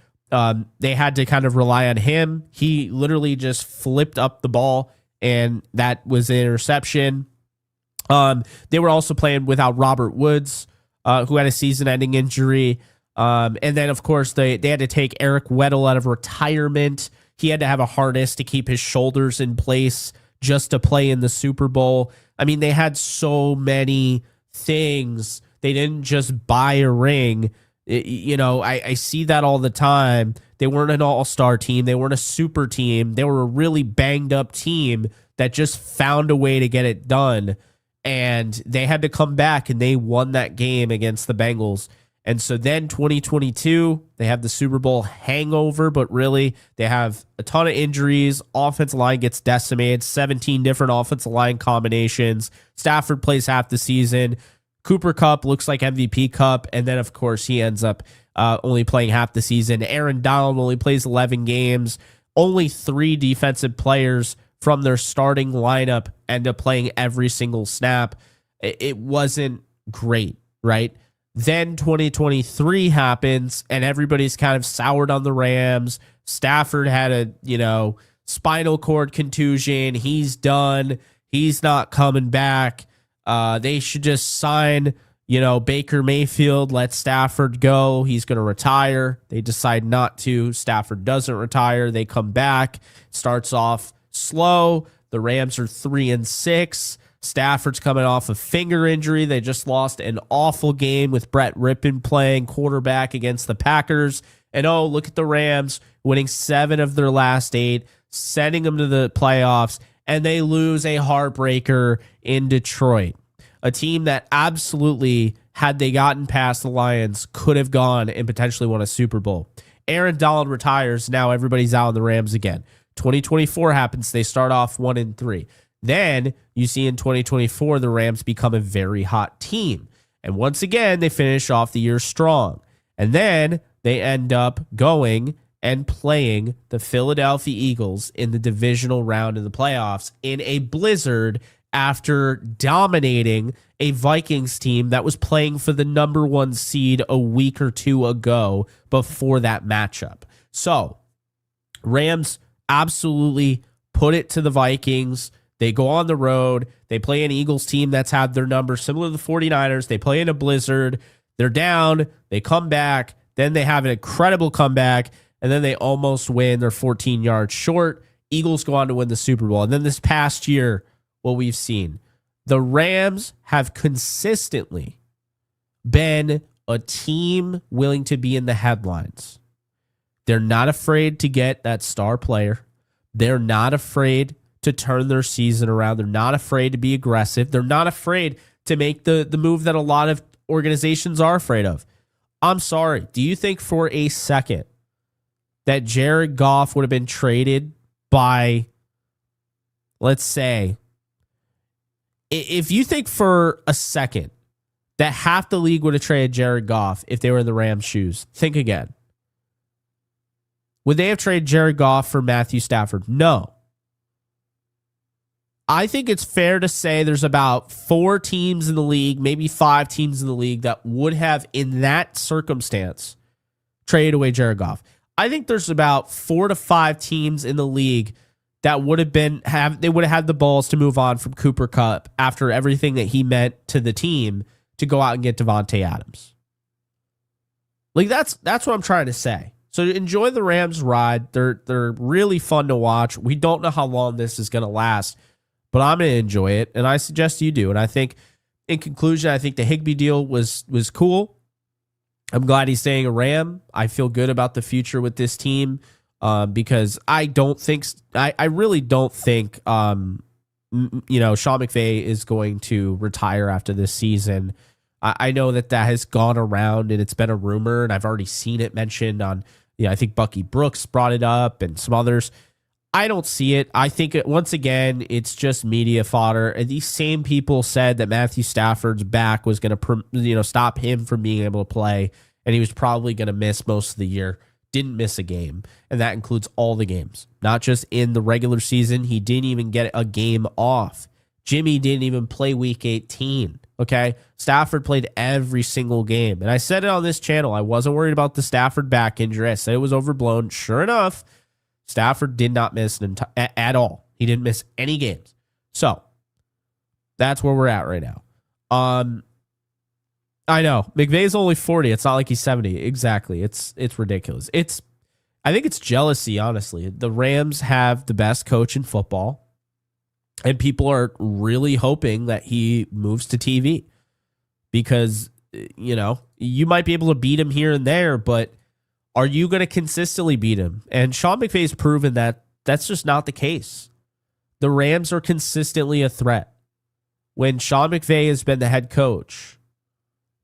Speaker 1: They had to kind of rely on him. He literally just flipped up the ball, and that was an interception. They were also playing without Robert Woods, who had a season-ending injury. And then, of course, they had to take Eric Weddle out of retirement. He had to have a harness to keep his shoulders in place just to play in the Super Bowl. I mean, they had so many things. They didn't just buy a ring. I see that all the time. They weren't an all-star team. They weren't a super team. They were a really banged-up team that just found a way to get it done. And they had to come back, and they won that game against the Bengals. And so then 2022, they have the Super Bowl hangover, but really they have a ton of injuries. Offensive line gets decimated, 17 different offensive line combinations. Stafford plays half the season. Cooper Kupp looks like MVP Kupp. And then, of course, he ends up only playing half the season. Aaron Donald only plays 11 games. Only 3 defensive players from their starting lineup end up playing every single snap. It wasn't great, right? Then 2023 happens, and everybody's kind of soured on the Rams. Stafford had a, spinal cord contusion. He's done. He's not coming back. They should just sign, Baker Mayfield, let Stafford go. He's going to retire. They decide not to. Stafford doesn't retire. They come back. Starts off slow. The Rams are 3-6. Stafford's coming off a finger injury. They just lost an awful game with Brett Rippon playing quarterback against the Packers. And look at the Rams winning 7 of their last 8, sending them to the playoffs, and they lose a heartbreaker in Detroit. A team that absolutely, had they gotten past the Lions, could have gone and potentially won a Super Bowl. Aaron Donald retires. Now everybody's out on the Rams again. 2024 happens. They start off 1-3. Then you see in 2024, the Rams become a very hot team. And once again, they finish off the year strong. And then they end up going and playing the Philadelphia Eagles in the divisional round of the playoffs in a blizzard after dominating a Vikings team that was playing for the number 1 seed a week or two ago before that matchup. So, Rams absolutely put it to the Vikings. They go on the road. They play an Eagles team that's had their number similar to the 49ers. They play in a blizzard. They're down. They come back. Then they have an incredible comeback. And then they almost win. They're 14 yards short. Eagles go on to win the Super Bowl. And then this past year, what we've seen, the Rams have consistently been a team willing to be in the headlines. They're not afraid to get that star player. They're not afraid to turn their season around. They're not afraid to be aggressive. They're not afraid to make the move that a lot of organizations are afraid of. I'm sorry. Do you think for a second that Jared Goff would have been traded by, let's say, if you think for a second that half the league would have traded Jared Goff if they were in the Rams' shoes, think again. Would they have traded Jared Goff for Matthew Stafford? No. I think it's fair to say there's about 4 teams in the league, maybe 5 teams in the league that would have, in that circumstance, traded away Jared Goff. I think there's about 4 to 5 teams in the league that would have they would have had the balls to move on from Cooper Kupp after everything that he meant to the team to go out and get Devontae Adams. Like that's what I'm trying to say. So enjoy the Rams ride. They're really fun to watch. We don't know how long this is going to last, but I'm going to enjoy it, and I suggest you do. And I think, in conclusion, I think the Higbee deal was cool. I'm glad he's staying a Ram. I feel good about the future with this team because I really don't think, Sean McVay is going to retire after this season. I know that has gone around and it's been a rumor, and I've already seen it mentioned on, I think Bucky Brooks brought it up and some others. I don't see it. I think, once again, it's just media fodder. And these same people said that Matthew Stafford's back was going to, stop him from being able to play, and he was probably going to miss most of the year. Didn't miss a game, and that includes all the games, not just in the regular season. He didn't even get a game off. Jimmy didn't even play Week 18. Okay, Stafford played every single game, and I said it on this channel. I wasn't worried about the Stafford back injury. I said it was overblown. Sure enough, Stafford did not miss at all. He didn't miss any games. So that's where we're at right now. I know McVay's only 40. It's not like he's 70. Exactly. It's ridiculous. I think it's jealousy, honestly. The Rams have the best coach in football, and people are really hoping that he moves to TV because, you might be able to beat him here and there, but are you going to consistently beat him? And Sean McVay's proven that that's just not the case. The Rams are consistently a threat. When Sean McVay has been the head coach,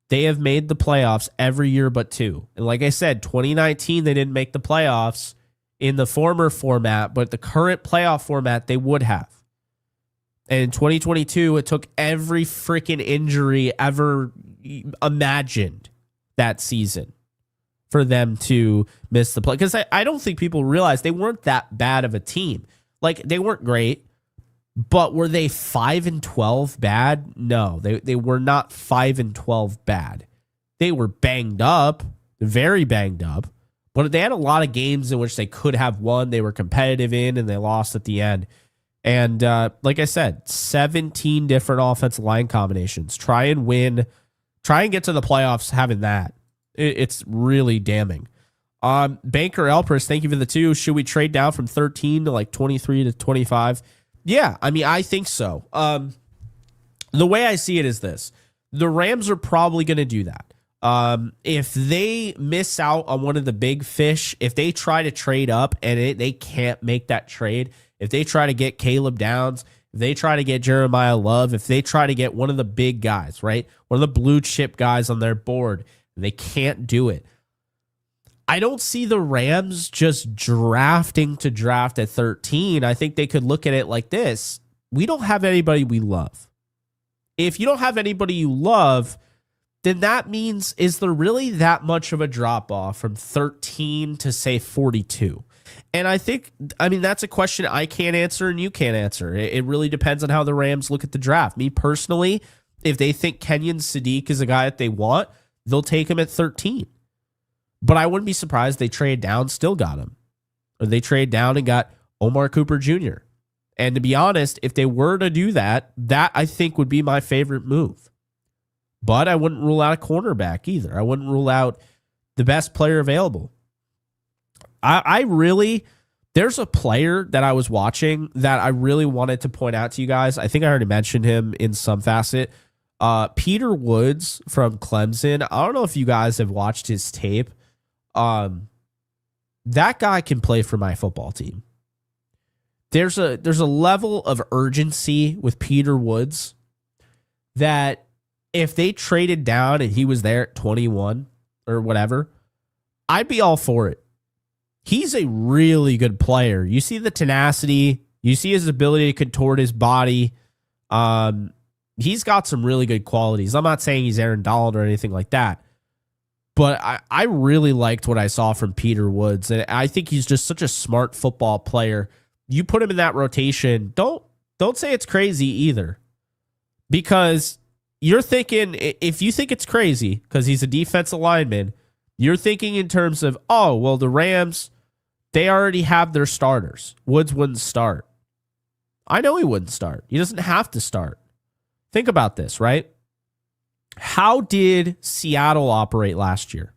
Speaker 1: they have made the playoffs every year but 2. And like I said, 2019, they didn't make the playoffs in the former format, but the current playoff format, they would have. And in 2022, it took every freaking injury ever imagined that season for them to miss the play. Because I don't think people realize they weren't that bad of a team. Like, they weren't great, but were they 5-12 bad? No, they were not 5-12 bad. They were banged up, very banged up, but they had a lot of games in which they could have won. They were competitive in, and they lost at the end. And like I said, 17 different offensive line combinations. Try and win. Try and get to the playoffs having that. It's really damning. Banker Elpris, thank you for the 2. Should we trade down from 13 to like 23 to 25? Yeah, I think so. The way I see it is this. The Rams are probably going to do that. If they miss out on one of the big fish, if they try to trade up and they can't make that trade, if they try to get Caleb Downs, if they try to get Jeremiah Love, if they try to get one of the big guys, right? One of the blue chip guys on their board, and they can't do it. I don't see the Rams just drafting to draft at 13. I think they could look at it like this. We don't have anybody we love. If you don't have anybody you love, then that means, is there really that much of a drop off from 13 to say 42? And I mean, that's a question I can't answer and you can't answer. It really depends on how the Rams look at the draft. Me personally, if they think Kenyon Sadiq is a guy that they want, they'll take him at 13. But I wouldn't be surprised they trade down, still got him. Or they trade down and got Omar Cooper Jr. And to be honest, if they were to do that, that I think would be my favorite move. But I wouldn't rule out a cornerback either. I wouldn't rule out the best player available. There's a player that I was watching that I really wanted to point out to you guys. I think I already mentioned him in some facet. Peter Woods from Clemson. I don't know if you guys have watched his tape. That guy can play for my football team. There's a level of urgency with Peter Woods that if they traded down and he was there at 21 or whatever, I'd be all for it. He's a really good player. You see the tenacity. You see his ability to contort his body. He's got some really good qualities. I'm not saying he's Aaron Donald or anything like that. But I really liked what I saw from Peter Woods. And I think he's just such a smart football player. You put him in that rotation, don't say it's crazy either. Because you're thinking, if you think it's crazy, because he's a defensive lineman, you're thinking in terms of, oh, well, the Rams, they already have their starters. Woods wouldn't start. I know he wouldn't start. He doesn't have to start. Think about this, right? How did Seattle operate last year?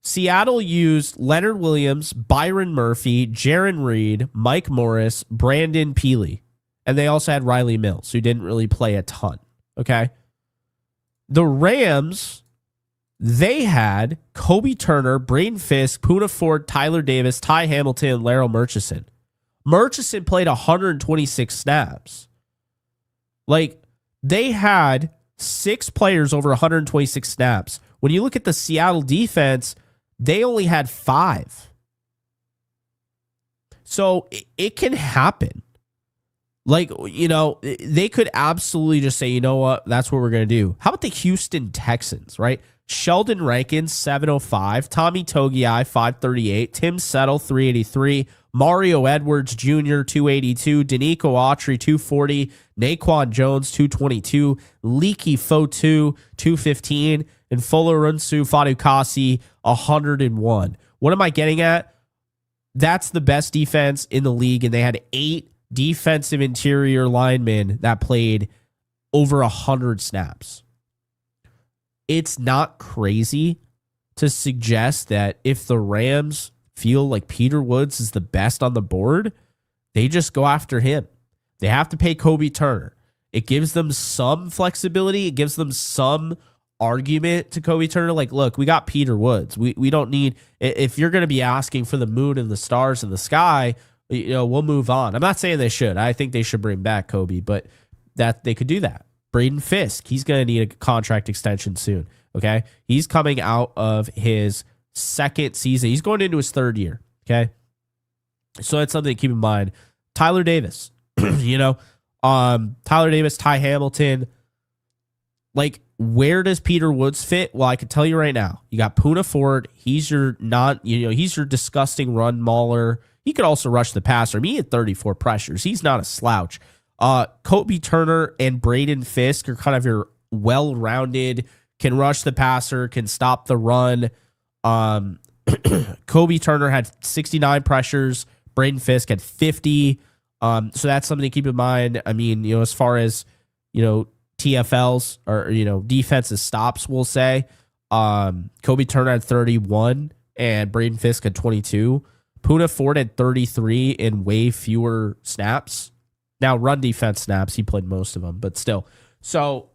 Speaker 1: Seattle used Leonard Williams, Byron Murphy, Jaron Reed, Mike Morris, Brandon Peely. And they also had Riley Mills, who didn't really play a ton. Okay? The Rams, they had Kobe Turner, Braden Fisk, Poona Ford, Tyler Davis, Ty Hamilton, and Larrell Murchison. Murchison played 126 snaps. Like, they had 6 players over 126 snaps. When you look at the Seattle defense, they only had 5. So it can happen. Like, you know, they could absolutely just say, you know what, that's what we're going to do. How about the Houston Texans, right? Sheldon Rankins, 705. Tommy Togiai, 538. Tim Settle, 383. Mario Edwards Jr., 282. Danico Autry, 240. Naquan Jones, 222. Leaky Fotu, 215. And Folorunsu Fadukasi, 101. What am I getting at? That's the best defense in the league, and they had 8 defensive interior linemen that played over 100 snaps. It's not crazy to suggest that if the Rams feel like Peter Woods is the best on the board, they just go after him. They have to pay Kobe Turner. It gives them some flexibility. It gives them some argument to Kobe Turner. Like, look, we got Peter Woods. We don't need, if you're going to be asking for the moon and the stars in the sky, you know, we'll move on. I'm not saying they should. I think they should bring back Kobe, but that they could do that. Braden Fisk, he's going to need a contract extension soon. Okay. He's coming out of his second season. He's going into his 3rd year. Okay. So that's something to keep in mind. Tyler Davis, Tyler Davis, Ty Hamilton. Like, where does Peter Woods fit? Well, I can tell you right now. You got Poona Ford. He's your he's your disgusting run mauler. He could also rush the passer. I mean, he had 34 pressures. He's not a slouch. Kobe Turner and Braden Fisk are kind of your well-rounded, can rush the passer, can stop the run. Kobe Turner had 69 pressures. Braden Fisk had 50. So that's something to keep in mind. I mean, as far as, TFLs or, defensive stops, we'll say, Kobe Turner had 31 and Braden Fisk had 22. Poona Ford had 33 in way fewer snaps. Now, run defense snaps, he played most of them, but still. So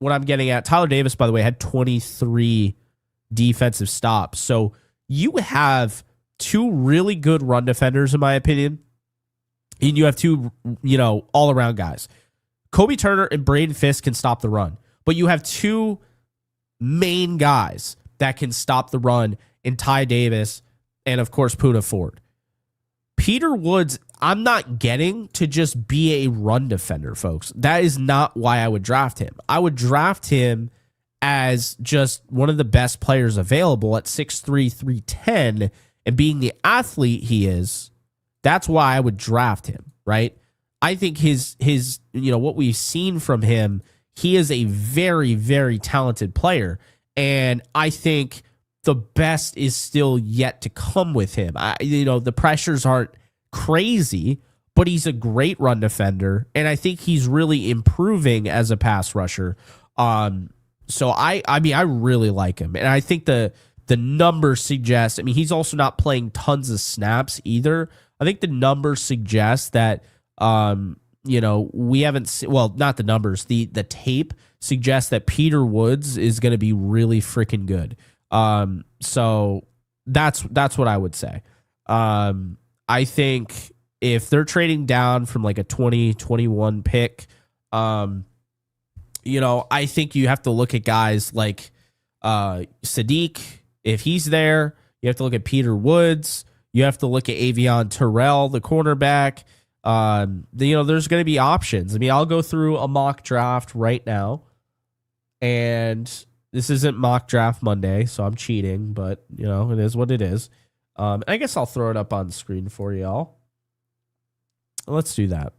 Speaker 1: what I'm getting at, Tyler Davis, by the way, had 23 defensive stops. So you have 2 really good run defenders, in my opinion, and you have 2, all-around guys. Kobe Turner and Braden Fisk can stop the run, but you have 2 main guys that can stop the run in Ty Davis and, of course, Poona Ford. Peter Woods, I'm not getting to just be a run defender, folks. That is not why I would draft him. I would draft him as just one of the best players available at 6'3", 310, and being the athlete he is, that's why I would draft him, right? I think his what we've seen from him, he is a very, very talented player. And I think the best is still yet to come with him. The pressures aren't crazy, but he's a great run defender. And I think he's really improving as a pass rusher. So I really like him. And I think the numbers suggest, he's also not playing tons of snaps either. I think the numbers suggest that, we haven't seen, well, not the numbers, the tape suggests that Peter Woods is going to be really freaking good. So that's what I would say. I think if they're trading down from like a 2021 pick, I think you have to look at guys like Sadiq. If he's there, you have to look at Peter Woods. You have to look at Avion Terrell, the cornerback. There's going to be options. I'll go through a mock draft right now. And this isn't mock draft Monday, so I'm cheating, but, it is what it is. I guess I'll throw it up on the screen for y'all. Let's do that.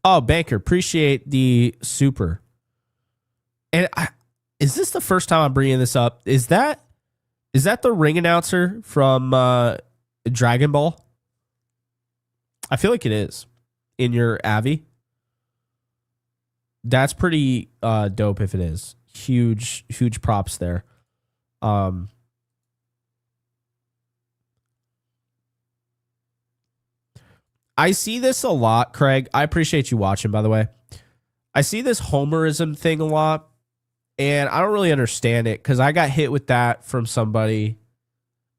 Speaker 1: Oh, Banker, appreciate the super. And is this the first time I'm bringing this up? Is that the ring announcer from Dragon Ball? I feel like it is in your Avi. That's pretty dope if it is. Huge props there. I see this a lot, Craig. I appreciate you watching, by the way. I see this homerism thing a lot, and I don't really understand it because I got hit with that from somebody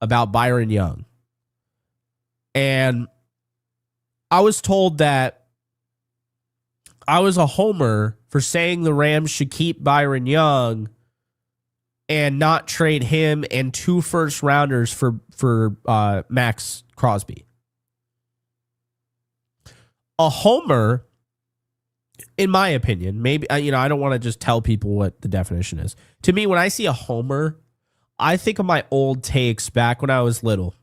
Speaker 1: about Byron Young. And I was told that I was a homer for saying the Rams should keep Byron Young and not trade him and 2 first-rounders for Max Crosby. A homer, in my opinion, maybe, I don't want to just tell people what the definition is. To me, when I see a homer, I think of my old takes back when I was little.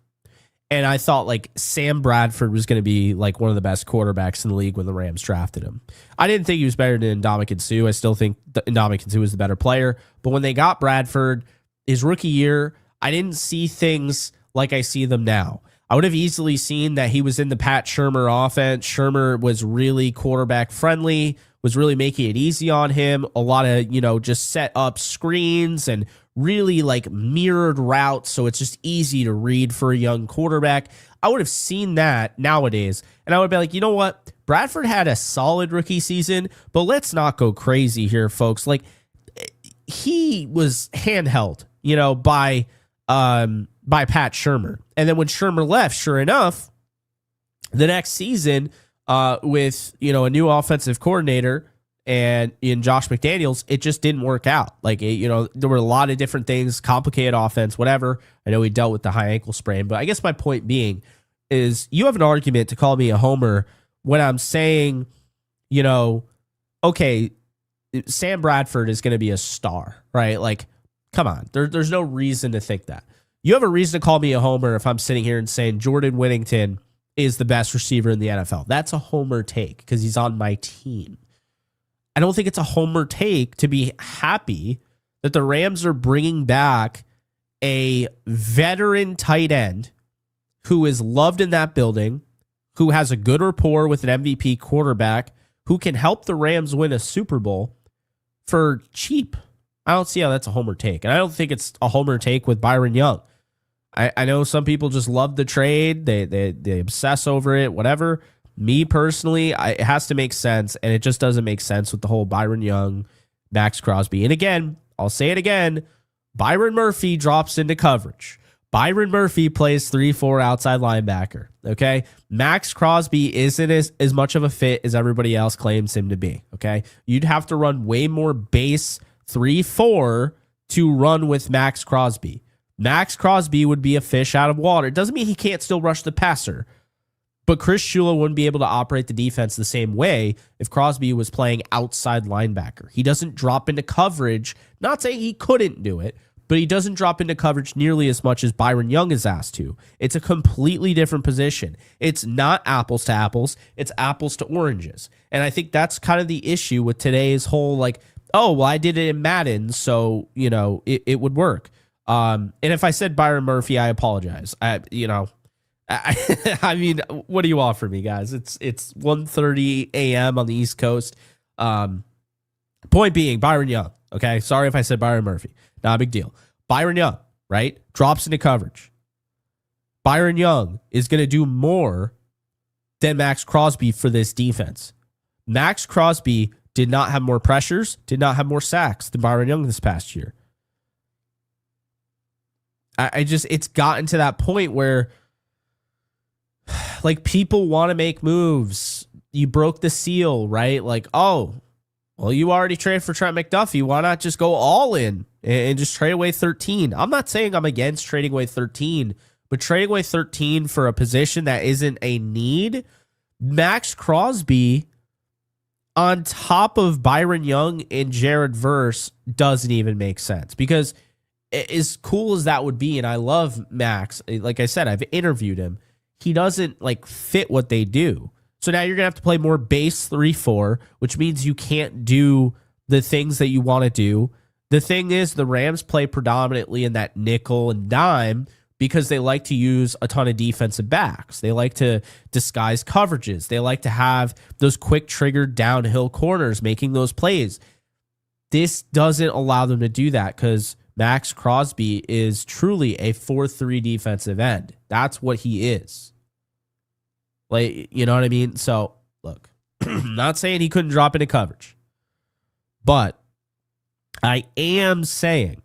Speaker 1: And I thought like Sam Bradford was going to be like one of the best quarterbacks in the league when the Rams drafted him. I didn't think he was better than Ndamukong Suh. I still think Ndamukong Suh was the better player. But when they got Bradford, his rookie year, I didn't see things like I see them now. I would have easily seen that he was in the Pat Shurmur offense. Shurmur was really quarterback friendly, was really making it easy on him. A lot of, just set up screens and really like mirrored routes. So it's just easy to read for a young quarterback. I would have seen that nowadays. And I would be like, you know what? Bradford had a solid rookie season, but let's not go crazy here, folks. Like he was handheld, by Pat Shurmur. And then when Shurmur left, sure enough, the next season with, a new offensive coordinator and in Josh McDaniels, it just didn't work out. Like, there were a lot of different things, complicated offense, whatever. I know he dealt with the high ankle sprain, but I guess my point being is you have an argument to call me a homer when I'm saying, okay, Sam Bradford is going to be a star, right? Like, come on. There's no reason to think that. You have a reason to call me a homer if I'm sitting here and saying Jordan Whittington is the best receiver in the NFL. That's a homer take because he's on my team. I don't think it's a homer take to be happy that the Rams are bringing back a veteran tight end who is loved in that building, who has a good rapport with an MVP quarterback, who can help the Rams win a Super Bowl for cheap. I don't see how that's a homer take. And I don't think it's a homer take with Byron Young. I know some people just love the trade. They obsess over it, whatever. Me personally, it has to make sense, and it just doesn't make sense with the whole Byron Young, Max Crosby. And again, I'll say it again, Byron Murphy drops into coverage. Byron Murphy plays 3-4 outside linebacker, okay? Max Crosby isn't as much of a fit as everybody else claims him to be, okay? You'd have to run way more base 3-4 to run with Max Crosby. Max Crosby would be a fish out of water. It doesn't mean he can't still rush the passer, but Chris Shula wouldn't be able to operate the defense the same way if Crosby was playing outside linebacker. He doesn't drop into coverage. Not saying he couldn't do it, but he doesn't drop into coverage nearly as much as Byron Young is asked to. It's a completely different position. It's not apples to apples. It's apples to oranges. And I think that's kind of the issue with today's whole like, oh, well, I did it in Madden, so, it would work. And if I said Byron Murphy, I apologize. I mean, what do you offer me, guys? It's 1:30 a.m. on the East Coast. Point being, Byron Young. Okay, sorry if I said Byron Murphy. Not a big deal. Byron Young, right? Drops into coverage. Byron Young is going to do more than Max Crosby for this defense. Max Crosby did not have more pressures, did not have more sacks than Byron Young this past year. It's gotten to that point where like people want to make moves. You broke the seal, right? Like, oh, well, you already traded for Trent McDuffie. Why not just go all in and just trade away 13? I'm not saying I'm against trading away 13, but trading away 13 for a position that isn't a need, Max Crosby on top of Byron Young and Jared Verse doesn't even make sense, because as cool as that would be, and I love Max, like I said, I've interviewed him, he doesn't like fit what they do. So now you're going to have to play more base 3-4, which means you can't do the things that you want to do. The thing is, the Rams play predominantly in that nickel and dime because they like to use a ton of defensive backs. They like to disguise coverages. They like to have those quick triggered downhill corners making those plays. This doesn't allow them to do that because Max Crosby is truly a 4-3 defensive end. That's what he is. Like, you know what I mean? So, look, I'm not saying he couldn't drop into coverage, but I am saying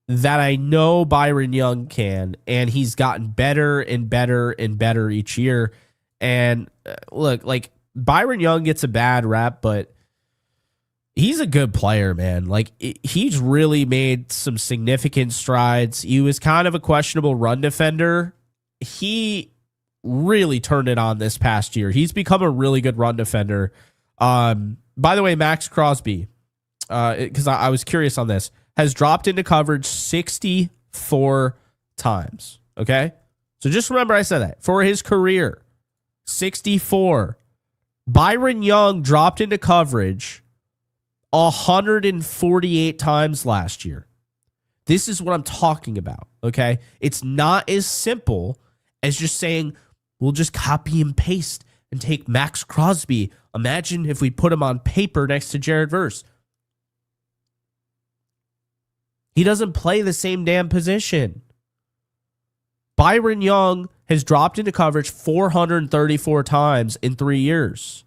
Speaker 1: that I know Byron Young can, and he's gotten better and better and better each year. And look, like Byron Young gets a bad rap, but he's a good player, man. Like he's really made some significant strides. He was kind of a questionable run defender. He really turned it on this past year. He's become a really good run defender. By the way, Max Crosby, because I was curious on this, has dropped into coverage 64 times. Okay? So just remember I said that. For his career, 64. Byron Young dropped into coverage 148 times last year. This is what I'm talking about, okay? It's not as simple as just saying, we'll just copy and paste and take Max Crosby. Imagine if we put him on paper next to Jared Verse. He doesn't play the same damn position. Byron Young has dropped into coverage 434 times in 3 years.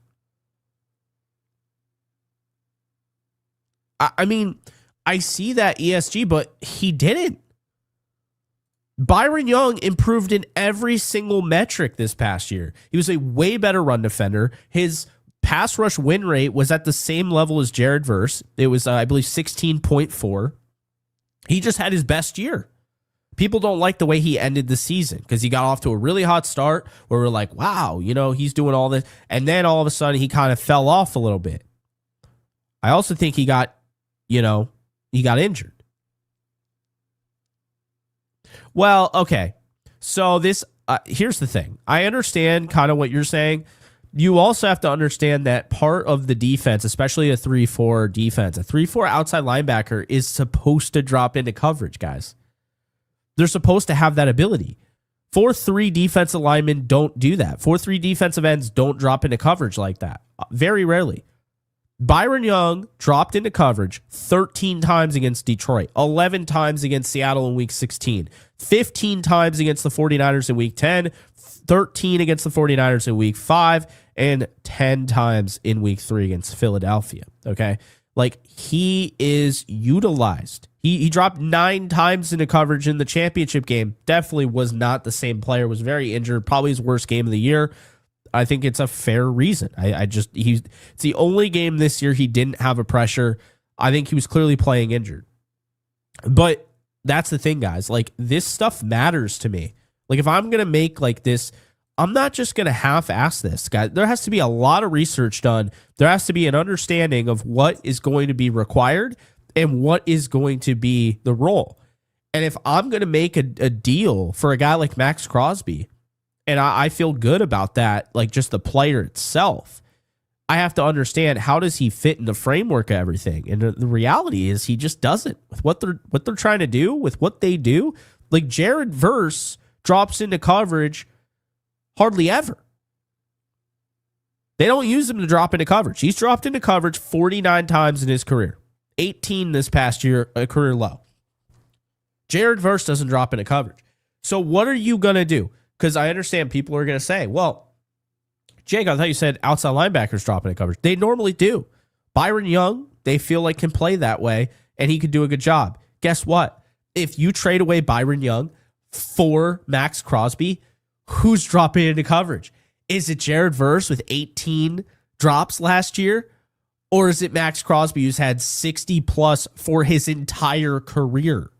Speaker 1: I mean, I see that ESG, but he didn't. Byron Young improved in every single metric this past year. He was a way better run defender. His pass rush win rate was at the same level as Jared Verse. It was, I believe, 16.4. He just had his best year. People don't like the way he ended the season because he got off to a really hot start where we're like, wow, he's doing all this. And then all of a sudden he kind of fell off a little bit. I also think he got injured. Well, okay. So this, here's the thing. I understand kind of what you're saying. You also have to understand that part of the defense, especially a 3-4 defense, a 3-4 outside linebacker is supposed to drop into coverage, guys. They're supposed to have that ability. 4-3 defensive linemen don't do that. 4-3 defensive ends don't drop into coverage like that. Very rarely. Byron Young dropped into coverage 13 times against Detroit, 11 times against Seattle in Week 16, 15 times against the 49ers in Week 10, 13 against the 49ers in Week 5, and 10 times in Week 3 against Philadelphia, okay? Like, he is utilized. He dropped 9 times into coverage in the championship game. Definitely was not the same player, was very injured, probably his worst game of the year. I think it's a fair reason. It's the only game this year he didn't have a pressure. I think he was clearly playing injured. But that's the thing, guys. Like, this stuff matters to me. Like, if I'm going to make like this, I'm not just going to half-ass this, guys. There has to be a lot of research done. There has to be an understanding of what is going to be required. and what is going to be the role. And if I'm going to make a deal for a guy like Max Crosby, and I feel good about that, like just the player itself, I have to understand, how does he fit in the framework of everything? And the reality is he just doesn't. With what they're trying to do, with what they do, like Jared Verse drops into coverage hardly ever. They don't use him to drop into coverage. He's dropped into coverage 49 times in his career. 18 this past year, a career low. Jared Verse doesn't drop into coverage. So what are you going to do? Because I understand people are going to say, well, Jake, I thought you said outside linebackers drop into coverage. They normally do. Byron Young, they feel like can play that way, and he could do a good job. Guess what? If you trade away Byron Young for Max Crosby, who's dropping into coverage? Is it Jared Verse with 18 drops last year? Or is it Max Crosby who's had 60 plus for his entire career?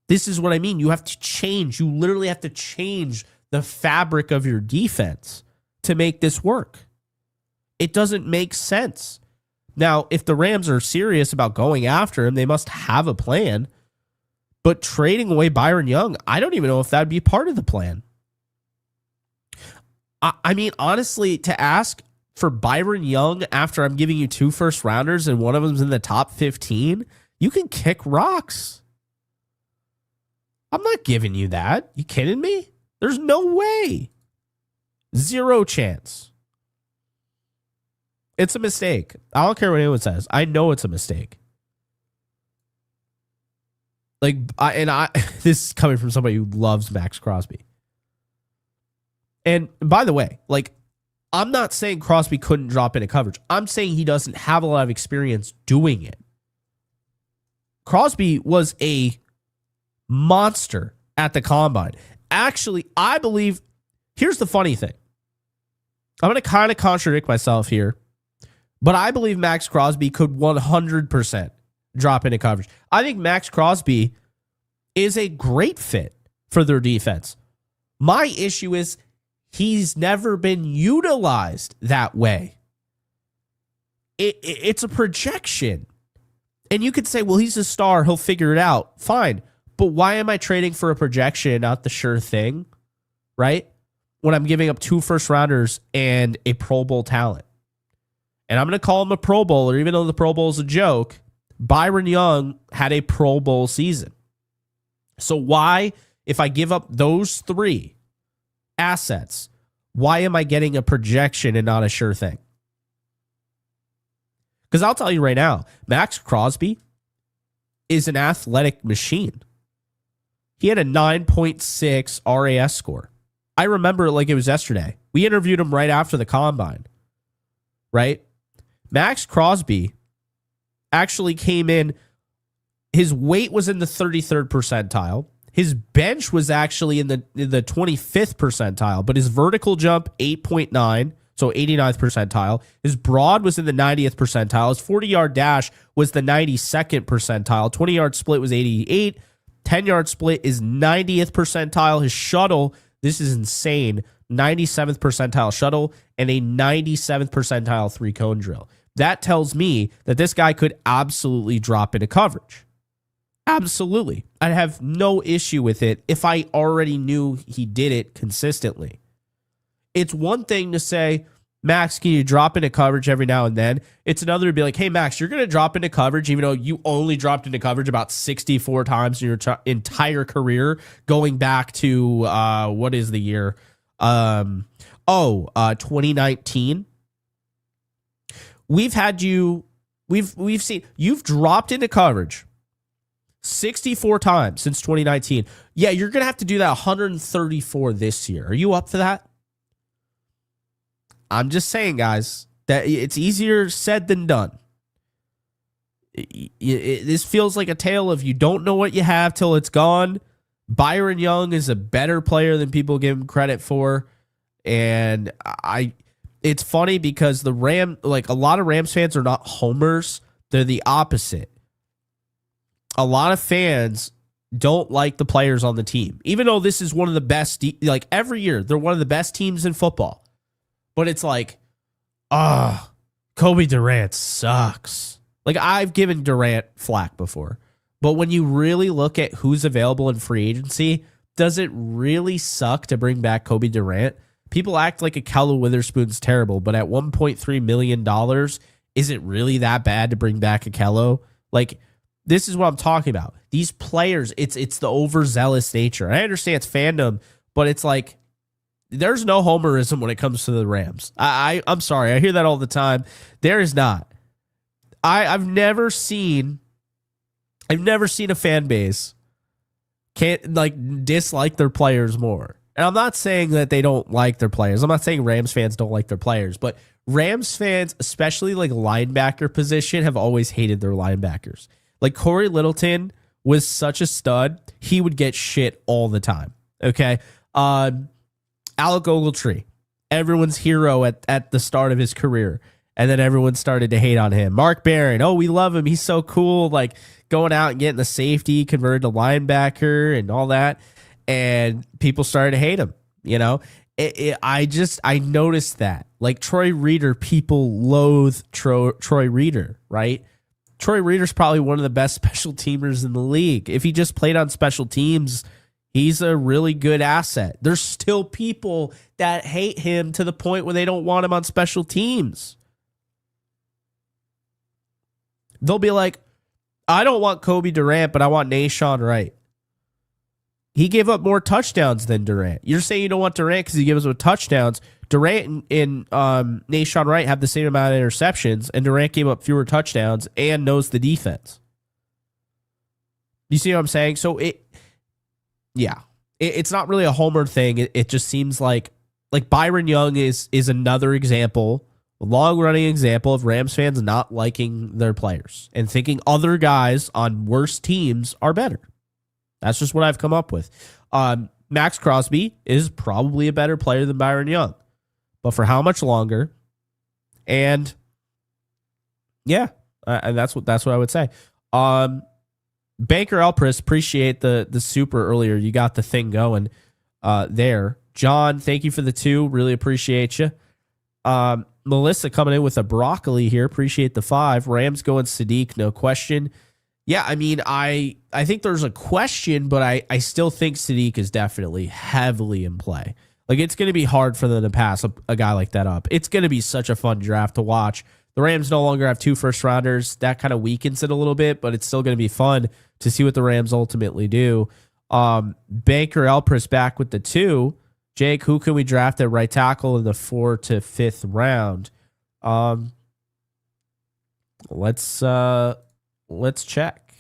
Speaker 1: This is what I mean. You have to change. You literally have to change the fabric of your defense to make this work. It doesn't make sense. Now, if the Rams are serious about going after him, they must have a plan. But trading away Byron Young, I don't even know if that would be part of the plan. I mean, honestly, to ask for Byron Young after I'm giving you 2 first rounders and one of them's in the top 15, you can kick rocks. I'm not giving you that. You kidding me? There's no way. Zero chance. It's a mistake. I don't care what anyone says. I know it's a mistake. This is coming from somebody who loves Max Crosby. And by the way, I'm not saying Crosby couldn't drop into coverage. I'm saying he doesn't have a lot of experience doing it. Crosby was a monster at the combine. Actually, I believe, here's the funny thing. I'm going to kind of contradict myself here, but I believe Max Crosby could 100% drop into coverage. I think Max Crosby is a great fit for their defense. My issue is he's never been utilized that way. It's a projection. And you could say, well, he's a star. He'll figure it out. Fine. But why am I trading for a projection, not the sure thing, right? When I'm giving up 2 first rounders and a Pro Bowl talent. And I'm going to call him a Pro Bowler, even though the Pro Bowl is a joke. Byron Young had a Pro Bowl season. So why, if I give up those 3 assets, why am I getting a projection and not a sure thing? Because I'll tell you right now, Max Crosby is an athletic machine. He had a 9.6 RAS score. I remember it like it was yesterday. We interviewed him right after the combine, right? Max Crosby actually came in. His weight was in the 33rd percentile. His bench was actually in the 25th percentile, but his vertical jump, 8.9, so 89th percentile. His broad was in the 90th percentile. His 40-yard dash was the 92nd percentile. 20-yard split was 88. 10-yard split is 90th percentile. His shuttle, this is insane, 97th percentile shuttle and a 97th percentile 3-cone drill. That tells me that this guy could absolutely drop into coverage. Absolutely. I'd have no issue with it if I already knew he did it consistently. It's one thing to say, Max, can you drop into coverage every now and then? It's another to be like, hey, Max, you're going to drop into coverage even though you only dropped into coverage about 64 times in your entire career, going back to, what is the year? 2019. We've had you, we've seen, you've dropped into coverage 64 times since 2019. Yeah, you're going to have to do that 134 this year. Are you up for that? I'm just saying, guys, that it's easier said than done. This feels like a tale of you don't know what you have till it's gone. Byron Young is a better player than people give him credit for. And it's funny because a lot of Rams fans are not homers. They're the opposite. A lot of fans don't like the players on the team, even though this is one of the best, every year, they're one of the best teams in football. But it's like, Kobe Durant sucks. Like, I've given Durant flack before. But when you really look at who's available in free agency, does it really suck to bring back Kobe Durant? People act like Akello Witherspoon's terrible, but at $1.3 million, is it really that bad to bring back Akello? Like, this is what I'm talking about. These players, it's the overzealous nature. I understand it's fandom, but it's like, there's no homerism when it comes to the Rams. I'm sorry. I hear that all the time. There is not. I've never seen a fan base can't dislike their players more. And I'm not saying that they don't like their players. I'm not saying Rams fans don't like their players, but Rams fans, especially like linebacker position, have always hated their linebackers. Like Corey Littleton was such a stud. He would get shit all the time. Okay. Alec Ogletree, everyone's hero at the start of his career. And then everyone started to hate on him. Mark Barron, oh, we love him. He's so cool. Like going out and getting the safety, converted to linebacker and all that. And people started to hate him. You know, I noticed that. Like Troy Reader, people loathe Troy Reader, right? Troy Reader's probably one of the best special teamers in the league. If he just played on special teams, he's a really good asset. There's still people that hate him to the point where they don't want him on special teams. They'll be like, I don't want Kobe Durant, but I want Nahshon Wright. He gave up more touchdowns than Durant. You're saying you don't want Durant because he gives up touchdowns. Durant and Nahshon Wright have the same amount of interceptions, and Durant gave up fewer touchdowns and knows the defense. You see what I'm saying? So it's not really a homer thing. It just seems like Byron Young is another example, a long-running example of Rams fans not liking their players and thinking other guys on worse teams are better. That's just what I've come up with. Max Crosby is probably a better player than Byron Young, but for how much longer? And yeah, and that's what I would say. Banker Elpris, appreciate the super earlier. You got the thing going there. John, thank you for the 2. Really appreciate you. Melissa coming in with a broccoli here. Appreciate the 5. Rams going Sadiq, no question. Yeah, I mean, I think there's a question, but I still think Sadiq is definitely heavily in play. Like, it's going to be hard for them to pass a guy like that up. It's going to be such a fun draft to watch. The Rams no longer have 2 first-rounders. That kind of weakens it a little bit, but it's still going to be fun to see what the Rams ultimately do. Banker Elpris back with the 2. Jake, who can we draft at right tackle in the 4th to 5th round? Let's check.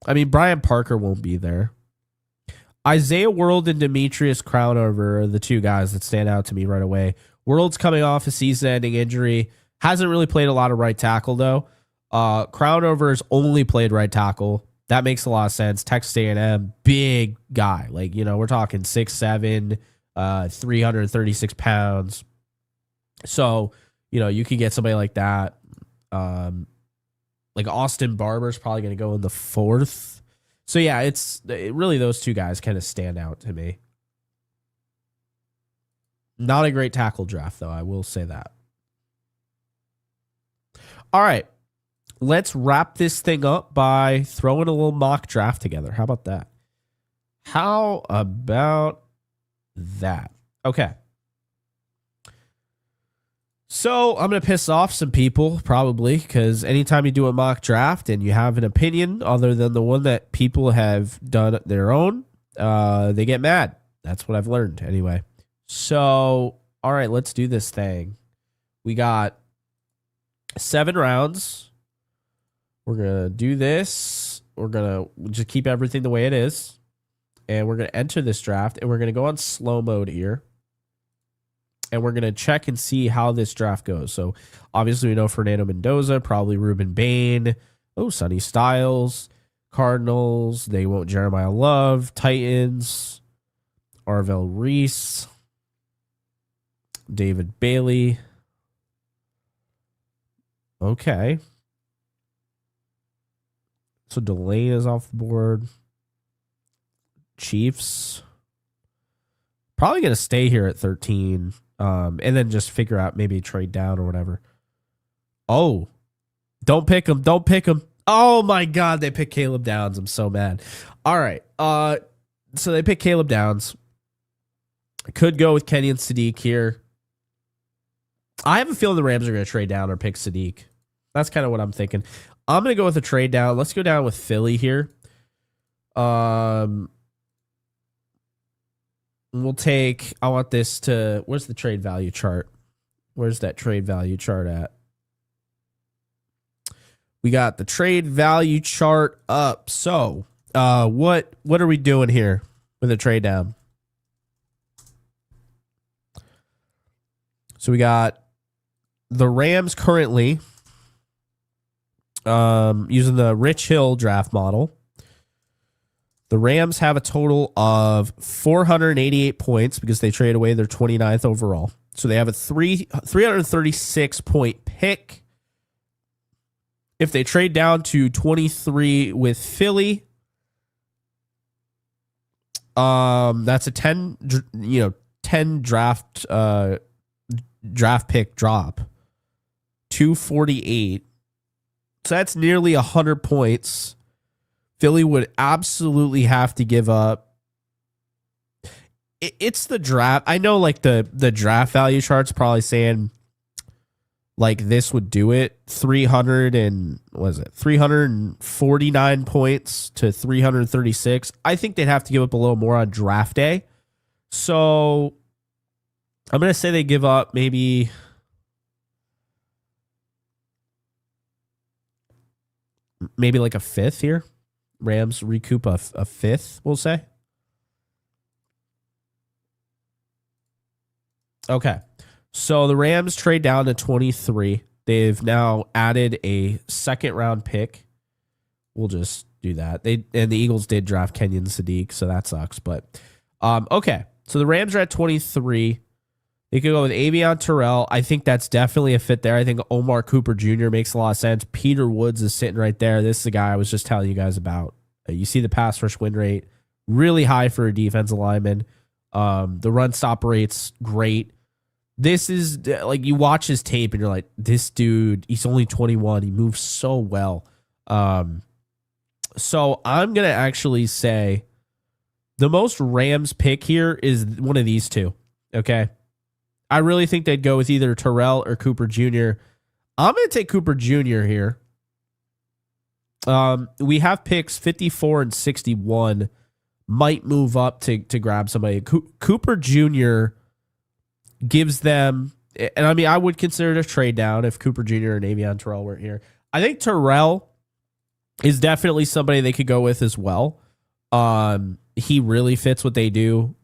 Speaker 1: I mean, Brian Parker won't be there. Isaiah World and Demetrius Crownover are the 2 guys that stand out to me right away. World's coming off a season-ending injury. Hasn't really played a lot of right tackle, though. Crownover's only played right tackle. That makes a lot of sense. Texas A&M, big guy. Like, you know, we're talking 6'7", 336 pounds. So, you know, you could get somebody like that. Like Austin Barber's probably going to go in the 4th. So, yeah, really those 2 guys kind of stand out to me. Not a great tackle draft, though. I will say that. All right. Let's wrap this thing up by throwing a little mock draft together. How about that? Okay. So I'm going to piss off some people probably because anytime you do a mock draft and you have an opinion other than the one that people have done their own, they get mad. That's what I've learned anyway. So, all right, let's do this thing. We got 7 rounds. We're going to do this. We're going to just keep everything the way it is. And we're going to enter this draft and we're going to go on slow mode here. And we're going to check and see how this draft goes. So, obviously, we know Fernando Mendoza, probably Ruben Bain. Oh, Sonny Styles. Cardinals. They won't Jeremiah Love. Titans. Arvell Reese. David Bailey. Okay. So, Delane is off the board. Chiefs. Probably going to stay here at 13. And then just figure out maybe trade down or whatever. Oh, don't pick him. Don't pick him. Oh my God, they picked Caleb Downs. I'm so mad. All right. So they picked Caleb Downs. Could go with Kenyon Sadiq here. I have a feeling the Rams are going to trade down or pick Sadiq. That's kind of what I'm thinking. I'm going to go with a trade down. Let's go down with Philly here. We'll take, I want this to, where's the trade value chart? Where's that trade value chart at? We got the trade value chart up. So, what are we doing here with a trade down? So we got the Rams currently using the Rich Hill draft model. The Rams have a total of 488 points because they trade away their 29th overall. So they have a 336 point pick. If they trade down to 23 with Philly, that's a 10 draft pick drop. 248. So that's nearly 100 points. Philly would absolutely have to give up. It's the draft. I know like the draft value chart's probably saying like this would do it. 349 points to 336. I think they'd have to give up a little more on draft day. So I'm going to say they give up maybe like a fifth here. Rams recoup a fifth, we'll say. Okay. So the Rams trade down to 23. They've now added a second round pick. We'll just do that. And the Eagles did draft Kenyon Sadiq, so that sucks. But okay. So the Rams are at 23. They could go with Avion Terrell. I think that's definitely a fit there. I think Omar Cooper Jr. makes a lot of sense. Peter Woods is sitting right there. This is the guy I was just telling you guys about. You see the pass rush win rate, really high for a defensive lineman. The run stop rate's great. This is like you watch his tape and you're like, this dude, he's only 21. He moves so well. So I'm going to actually say the most Rams pick here is one of these two. Okay. I really think they'd go with either Terrell or Cooper Jr. I'm going to take Cooper Jr. here. We have picks 54 and 61. Might move up to grab somebody. Cooper Jr. gives them, and I mean, I would consider it a trade down if Cooper Jr. and Avion Terrell weren't here. I think Terrell is definitely somebody they could go with as well. He really fits what they do.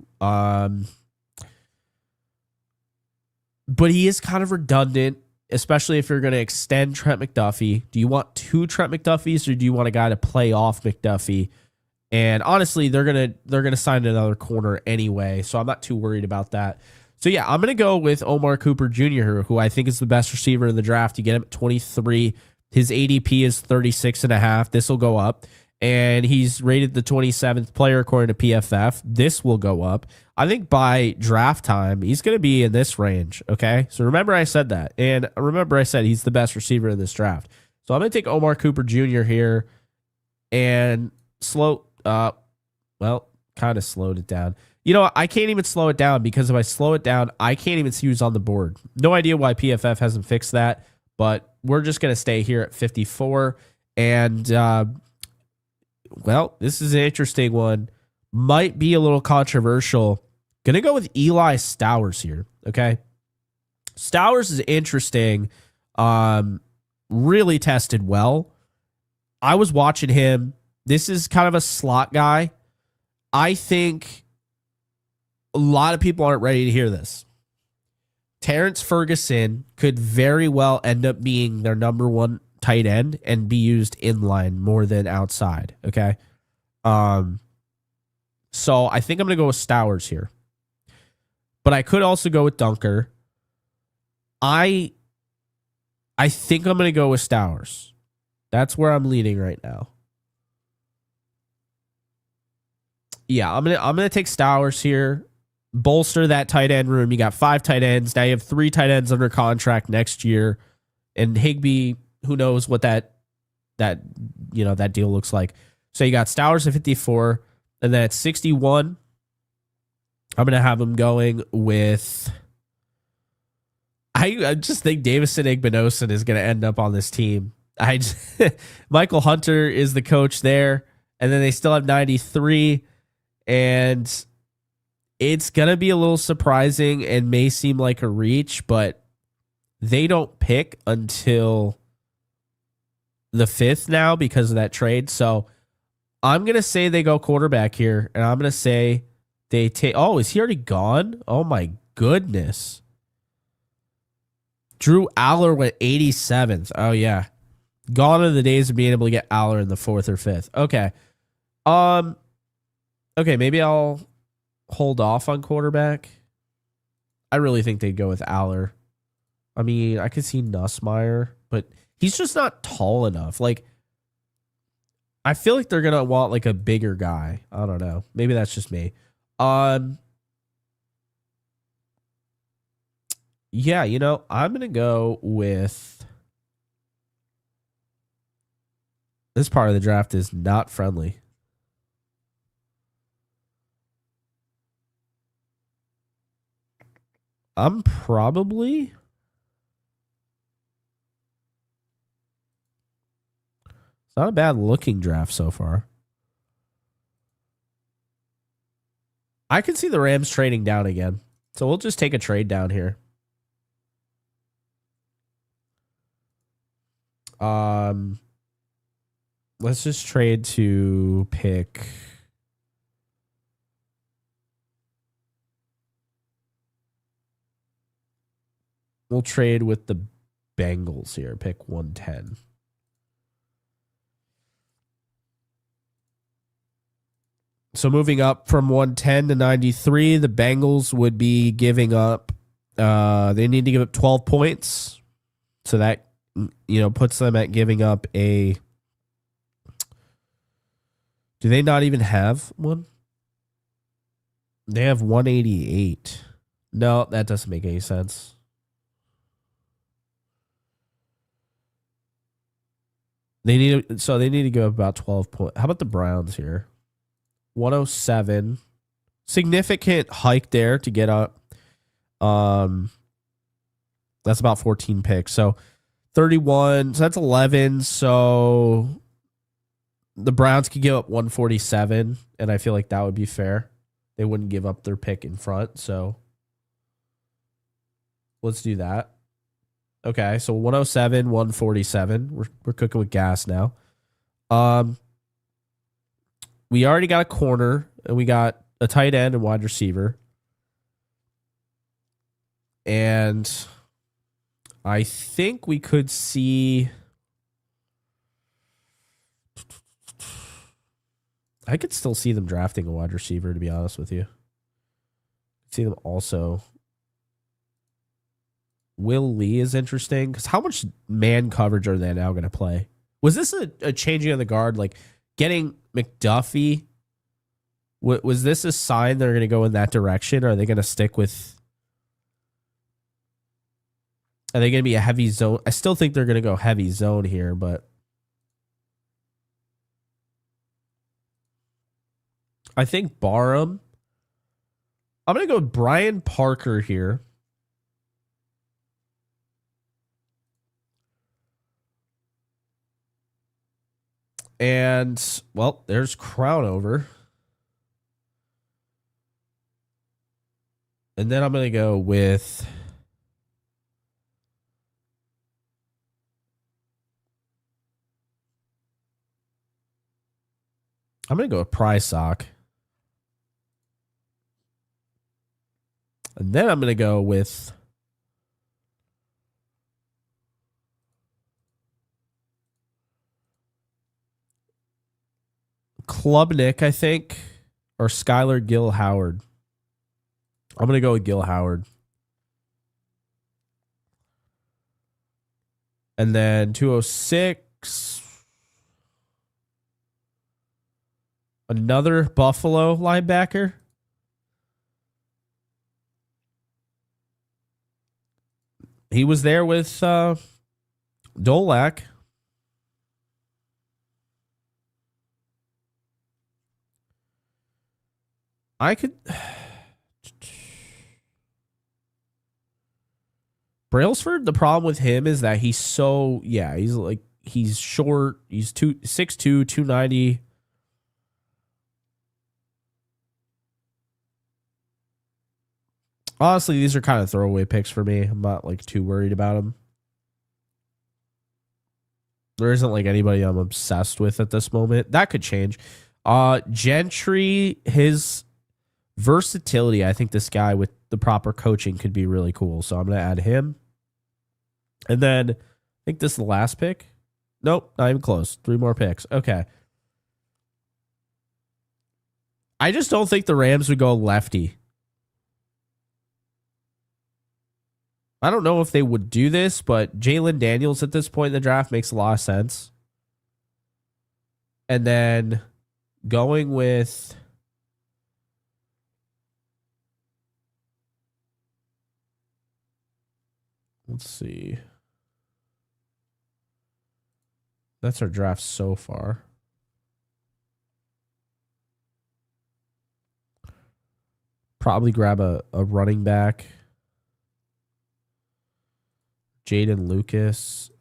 Speaker 1: But he is kind of redundant, especially if you're going to extend Trent McDuffie. Do you want two Trent McDuffies or do you want a guy to play off McDuffie? And honestly, they're gonna sign another corner anyway, so I'm not too worried about that. So yeah, I'm gonna go with Omar Cooper Jr., who I think is the best receiver in the draft. You get him at 23. His ADP is 36.5. This will go up. And he's rated the 27th player according to PFF. This will go up. I think by draft time, he's going to be in this range, okay? So remember I said that. And remember I said he's the best receiver in this draft. So I'm going to take Omar Cooper Jr. here and kind of slowed it down. You know, I can't even slow it down because if I slow it down, I can't even see who's on the board. No idea why PFF hasn't fixed that, but we're just going to stay here at 54. And, well, this is an interesting one. Might be a little controversial. Going to go with Eli Stowers here, okay? Stowers is interesting. Really tested well. I was watching him. This is kind of a slot guy. I think a lot of people aren't ready to hear this. Terrence Ferguson could very well end up being their number one tight end and be used inline more than outside. Okay. So I think I'm going to go with Stowers here, but I could also go with Dunker. I think I'm going to go with Stowers. That's where I'm leaning right now. Yeah, I'm going to take Stowers here. bolster that tight end room. You got 5 tight ends. Now you have 3 tight ends under contract next year. And Higbee, who knows what that deal looks like. So you got Stowers at 54, and then at 61, I'm gonna have him going with. I just think Davison Igbinosun is gonna end up on this team. Michael Hunter is the coach there, and then they still have 93, and it's gonna be a little surprising and may seem like a reach, but they don't pick until the 5th now because of that trade. So I'm going to say they go quarterback here, and I'm going to say they take... Oh, is he already gone? Oh, my goodness. Drew Aller went 87th. Oh, yeah. Gone are the days of being able to get Aller in the 4th or 5th. Okay. Okay, maybe I'll hold off on quarterback. I really think they'd go with Aller. I mean, I could see Nussmeier, but he's just not tall enough. Like, I feel like they're gonna want like a bigger guy. I don't know. Maybe that's just me. Yeah, I'm gonna go with this part of the draft is not friendly. I'm probably not a bad looking draft so far. I can see the Rams trading down again. So we'll just take a trade down here. Let's just trade to pick. We'll trade with the Bengals here. Pick 110. So moving up from 110 to 93, the Bengals would be giving up. They need to give up 12 points. So that, puts them at giving up a. Do they not even have one? They have 188. No, that doesn't make any sense. They need to give up about 12 points. How about the Browns here? 107. Significant hike there to get up. That's about 14 picks. So 31. So that's 11. So the Browns could give up 147, and I feel like that would be fair. They wouldn't give up their pick in front. So let's do that. Okay, so 107, 147. We're cooking with gas now. We already got a corner, and we got a tight end and wide receiver. And I think we could see. I could still see them drafting a wide receiver, to be honest with you. See them also. Will Lee is interesting because how much man coverage are they now going to play? Was this a changing of the guard, like getting McDuffie? Was this a sign they're going to go in that direction? Or are they going to stick with? Are they going to be a heavy zone? I still think they're going to go heavy zone here, but I think Barham. I'm going to go with Brian Parker here. And, well, there's Crownover. And then I'm going to go with. I'm going to go with Prysock. And then I'm going to go with. Klubnik, I think, or Skylar Gill Howard. I'm going to go with Gill Howard. And then 206. Another Buffalo linebacker. He was there with Dolak. I could. Brailsford, the problem with him is that he's so, he's short. He's 6'2", 290. Honestly, these are kind of throwaway picks for me. I'm not like too worried about him. There isn't like anybody I'm obsessed with at this moment. That could change. Gentry, his versatility, I think this guy with the proper coaching could be really cool. So I'm going to add him. And then I think this is the last pick. Nope, not even close. 3 more picks. Okay. I just don't think the Rams would go lefty. I don't know if they would do this, but Jalen Daniels at this point in the draft makes a lot of sense. And then going with... Let's see. That's our draft so far. Probably grab a running back. Jaden Lucas.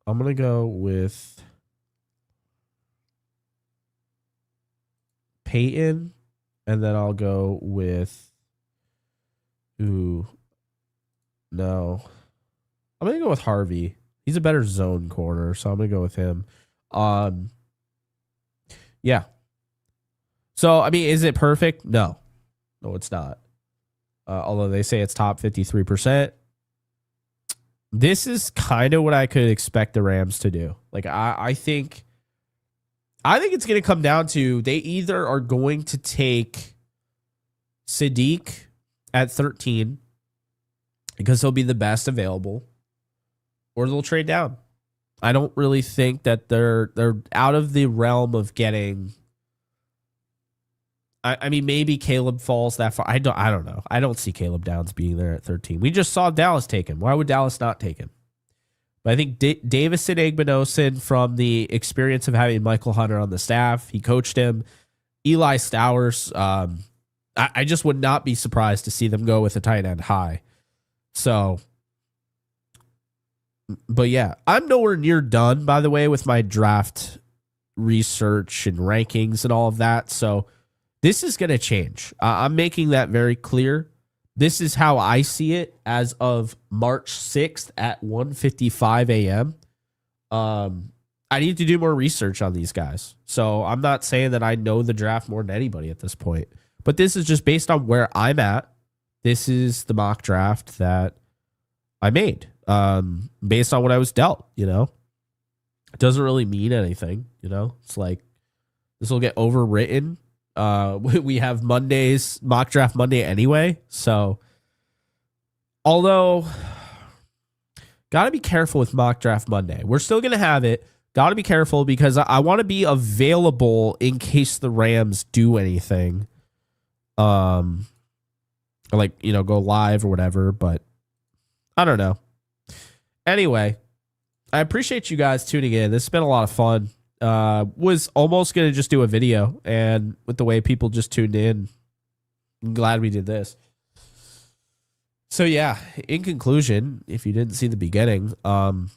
Speaker 1: I'm going to go with Peyton, and then I'll go with... Ooh. No. I'm going to go with Harvey. He's a better zone corner, so I'm going to go with him. Yeah. So, I mean, is it perfect? No. No, it's not. Although they say it's top 53%. This is kind of what I could expect the Rams to do. Like, I think it's going to come down to they either are going to take Sadiq at 13 because he'll be the best available, or they'll trade down. I don't really think that they're out of the realm of getting... I mean, maybe Caleb falls that far. I don't know. I don't see Caleb Downs being there at 13. We just saw Dallas take him. Why would Dallas not take him? But I think Davison Igbinosin, from the experience of having Michael Hunter on the staff, he coached him. Eli Stowers, I just would not be surprised to see them go with a tight end high. So, but yeah, I'm nowhere near done, by the way, with my draft research and rankings and all of that. So this is going to change. I'm making that very clear. This is how I see it as of March 6th at 1:55 a.m. I need to do more research on these guys. So I'm not saying that I know the draft more than anybody at this point, but this is just based on where I'm at. This is the mock draft that I made based on what I was dealt, you know. It doesn't really mean anything, you know. It's like this will get overwritten. We have Mondays, mock draft Monday anyway. So, although, got to be careful with mock draft Monday. We're still going to have it. Got to be careful because I want to be available in case the Rams do anything. Like, you know, go live or whatever. But I don't know. Anyway, I appreciate you guys tuning in. This has been a lot of fun. Was almost going to just do a video, and with the way people just tuned in, I'm glad we did this. So yeah, in conclusion, if you didn't see the beginning, I'm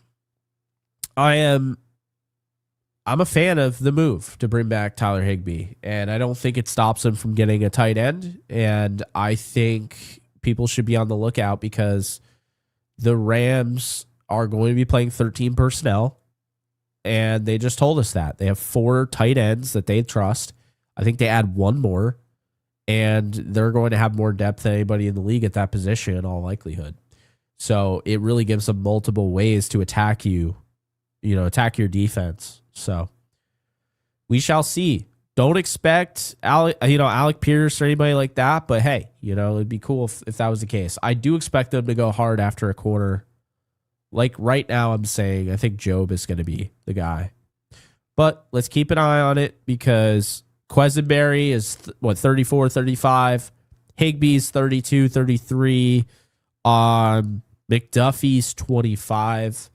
Speaker 1: a fan of the move to bring back Tyler Higbee, and I don't think it stops him from getting a tight end, and I think people should be on the lookout because the Rams are going to be playing 13 personnel. And they just told us that. They have 4 tight ends that they trust. I think they add 1 more. And they're going to have more depth than anybody in the league at that position in all likelihood. So it really gives them multiple ways to attack you, you know, attack your defense. So we shall see. Don't expect Alec Pierce or anybody like that. But hey, you know, it'd be cool if that was the case. I do expect them to go hard after a corner. Like right now, I'm saying I think Job is going to be the guy. But let's keep an eye on it because Quisenberry is, 34, 35. Higbee's 32, 33. McDuffie's 25.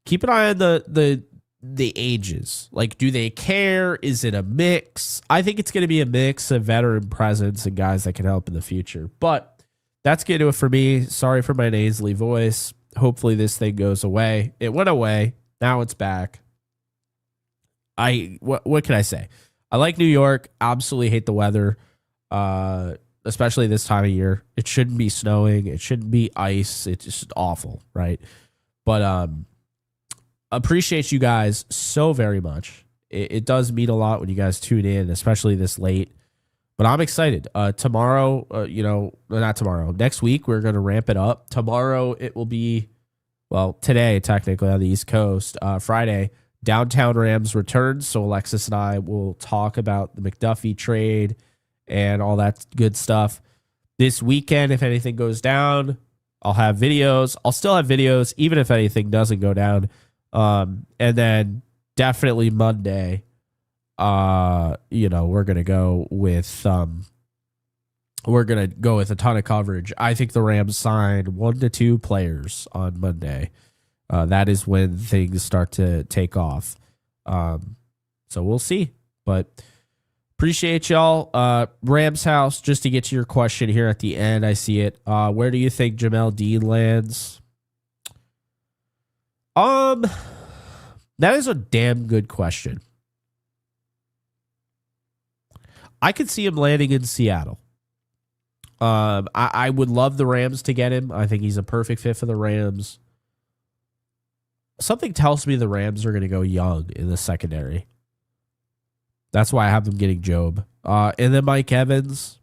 Speaker 1: Keep an eye on the ages. Like, do they care? Is it a mix? I think it's going to be a mix of veteran presence and guys that can help in the future. But that's going to do it for me. Sorry for my nasally voice. Hopefully this thing goes away. It went away. Now it's back. What can I say? I like New York. Absolutely hate the weather, especially this time of year. It shouldn't be snowing. It shouldn't be ice. It's just awful, right? But appreciate you guys so very much. It does mean a lot when you guys tune in, especially this late. But I'm excited. Tomorrow, not tomorrow. Next week, we're going to ramp it up. Tomorrow, it will be, well, today, technically, on the East Coast. Friday, Downtown Rams returns. So Alexis and I will talk about the McDuffie trade and all that good stuff. This weekend, if anything goes down, I'll have videos. I'll still have videos, even if anything doesn't go down. And then definitely Monday, we're gonna go with a ton of coverage. I think the Rams signed 1 to 2 players on Monday. That is when things start to take off. So we'll see. But appreciate y'all. Rams house, just to get to your question here at the end, I see it. Where do you think Jamel Dean lands? That is a damn good question. I could see him landing in Seattle. I would love the Rams to get him. I think he's a perfect fit for the Rams. Something tells me the Rams are going to go young in the secondary. That's why I have them getting Job. And then Mike Evans.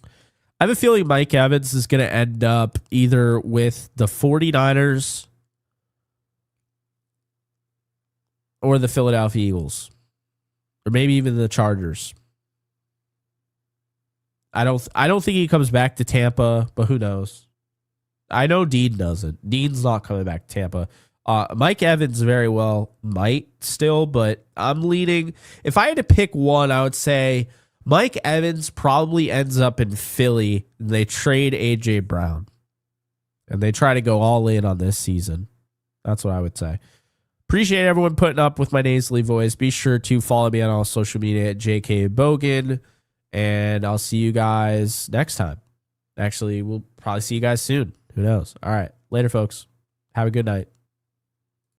Speaker 1: I have a feeling Mike Evans is going to end up either with the 49ers or the Philadelphia Eagles, or maybe even the Chargers. I don't think he comes back to Tampa, but who knows? I know Dean doesn't. Dean's not coming back to Tampa. Mike Evans very well might still, but I'm leaning. If I had to pick one, I would say Mike Evans probably ends up in Philly, and they trade A.J. Brown, and they try to go all in on this season. That's what I would say. Appreciate everyone putting up with my nasally voice. Be sure to follow me on all social media at JK Bogan, and I'll see you guys next time. Actually, we'll probably see you guys soon. Who knows? All right. Later, folks. Have a good night.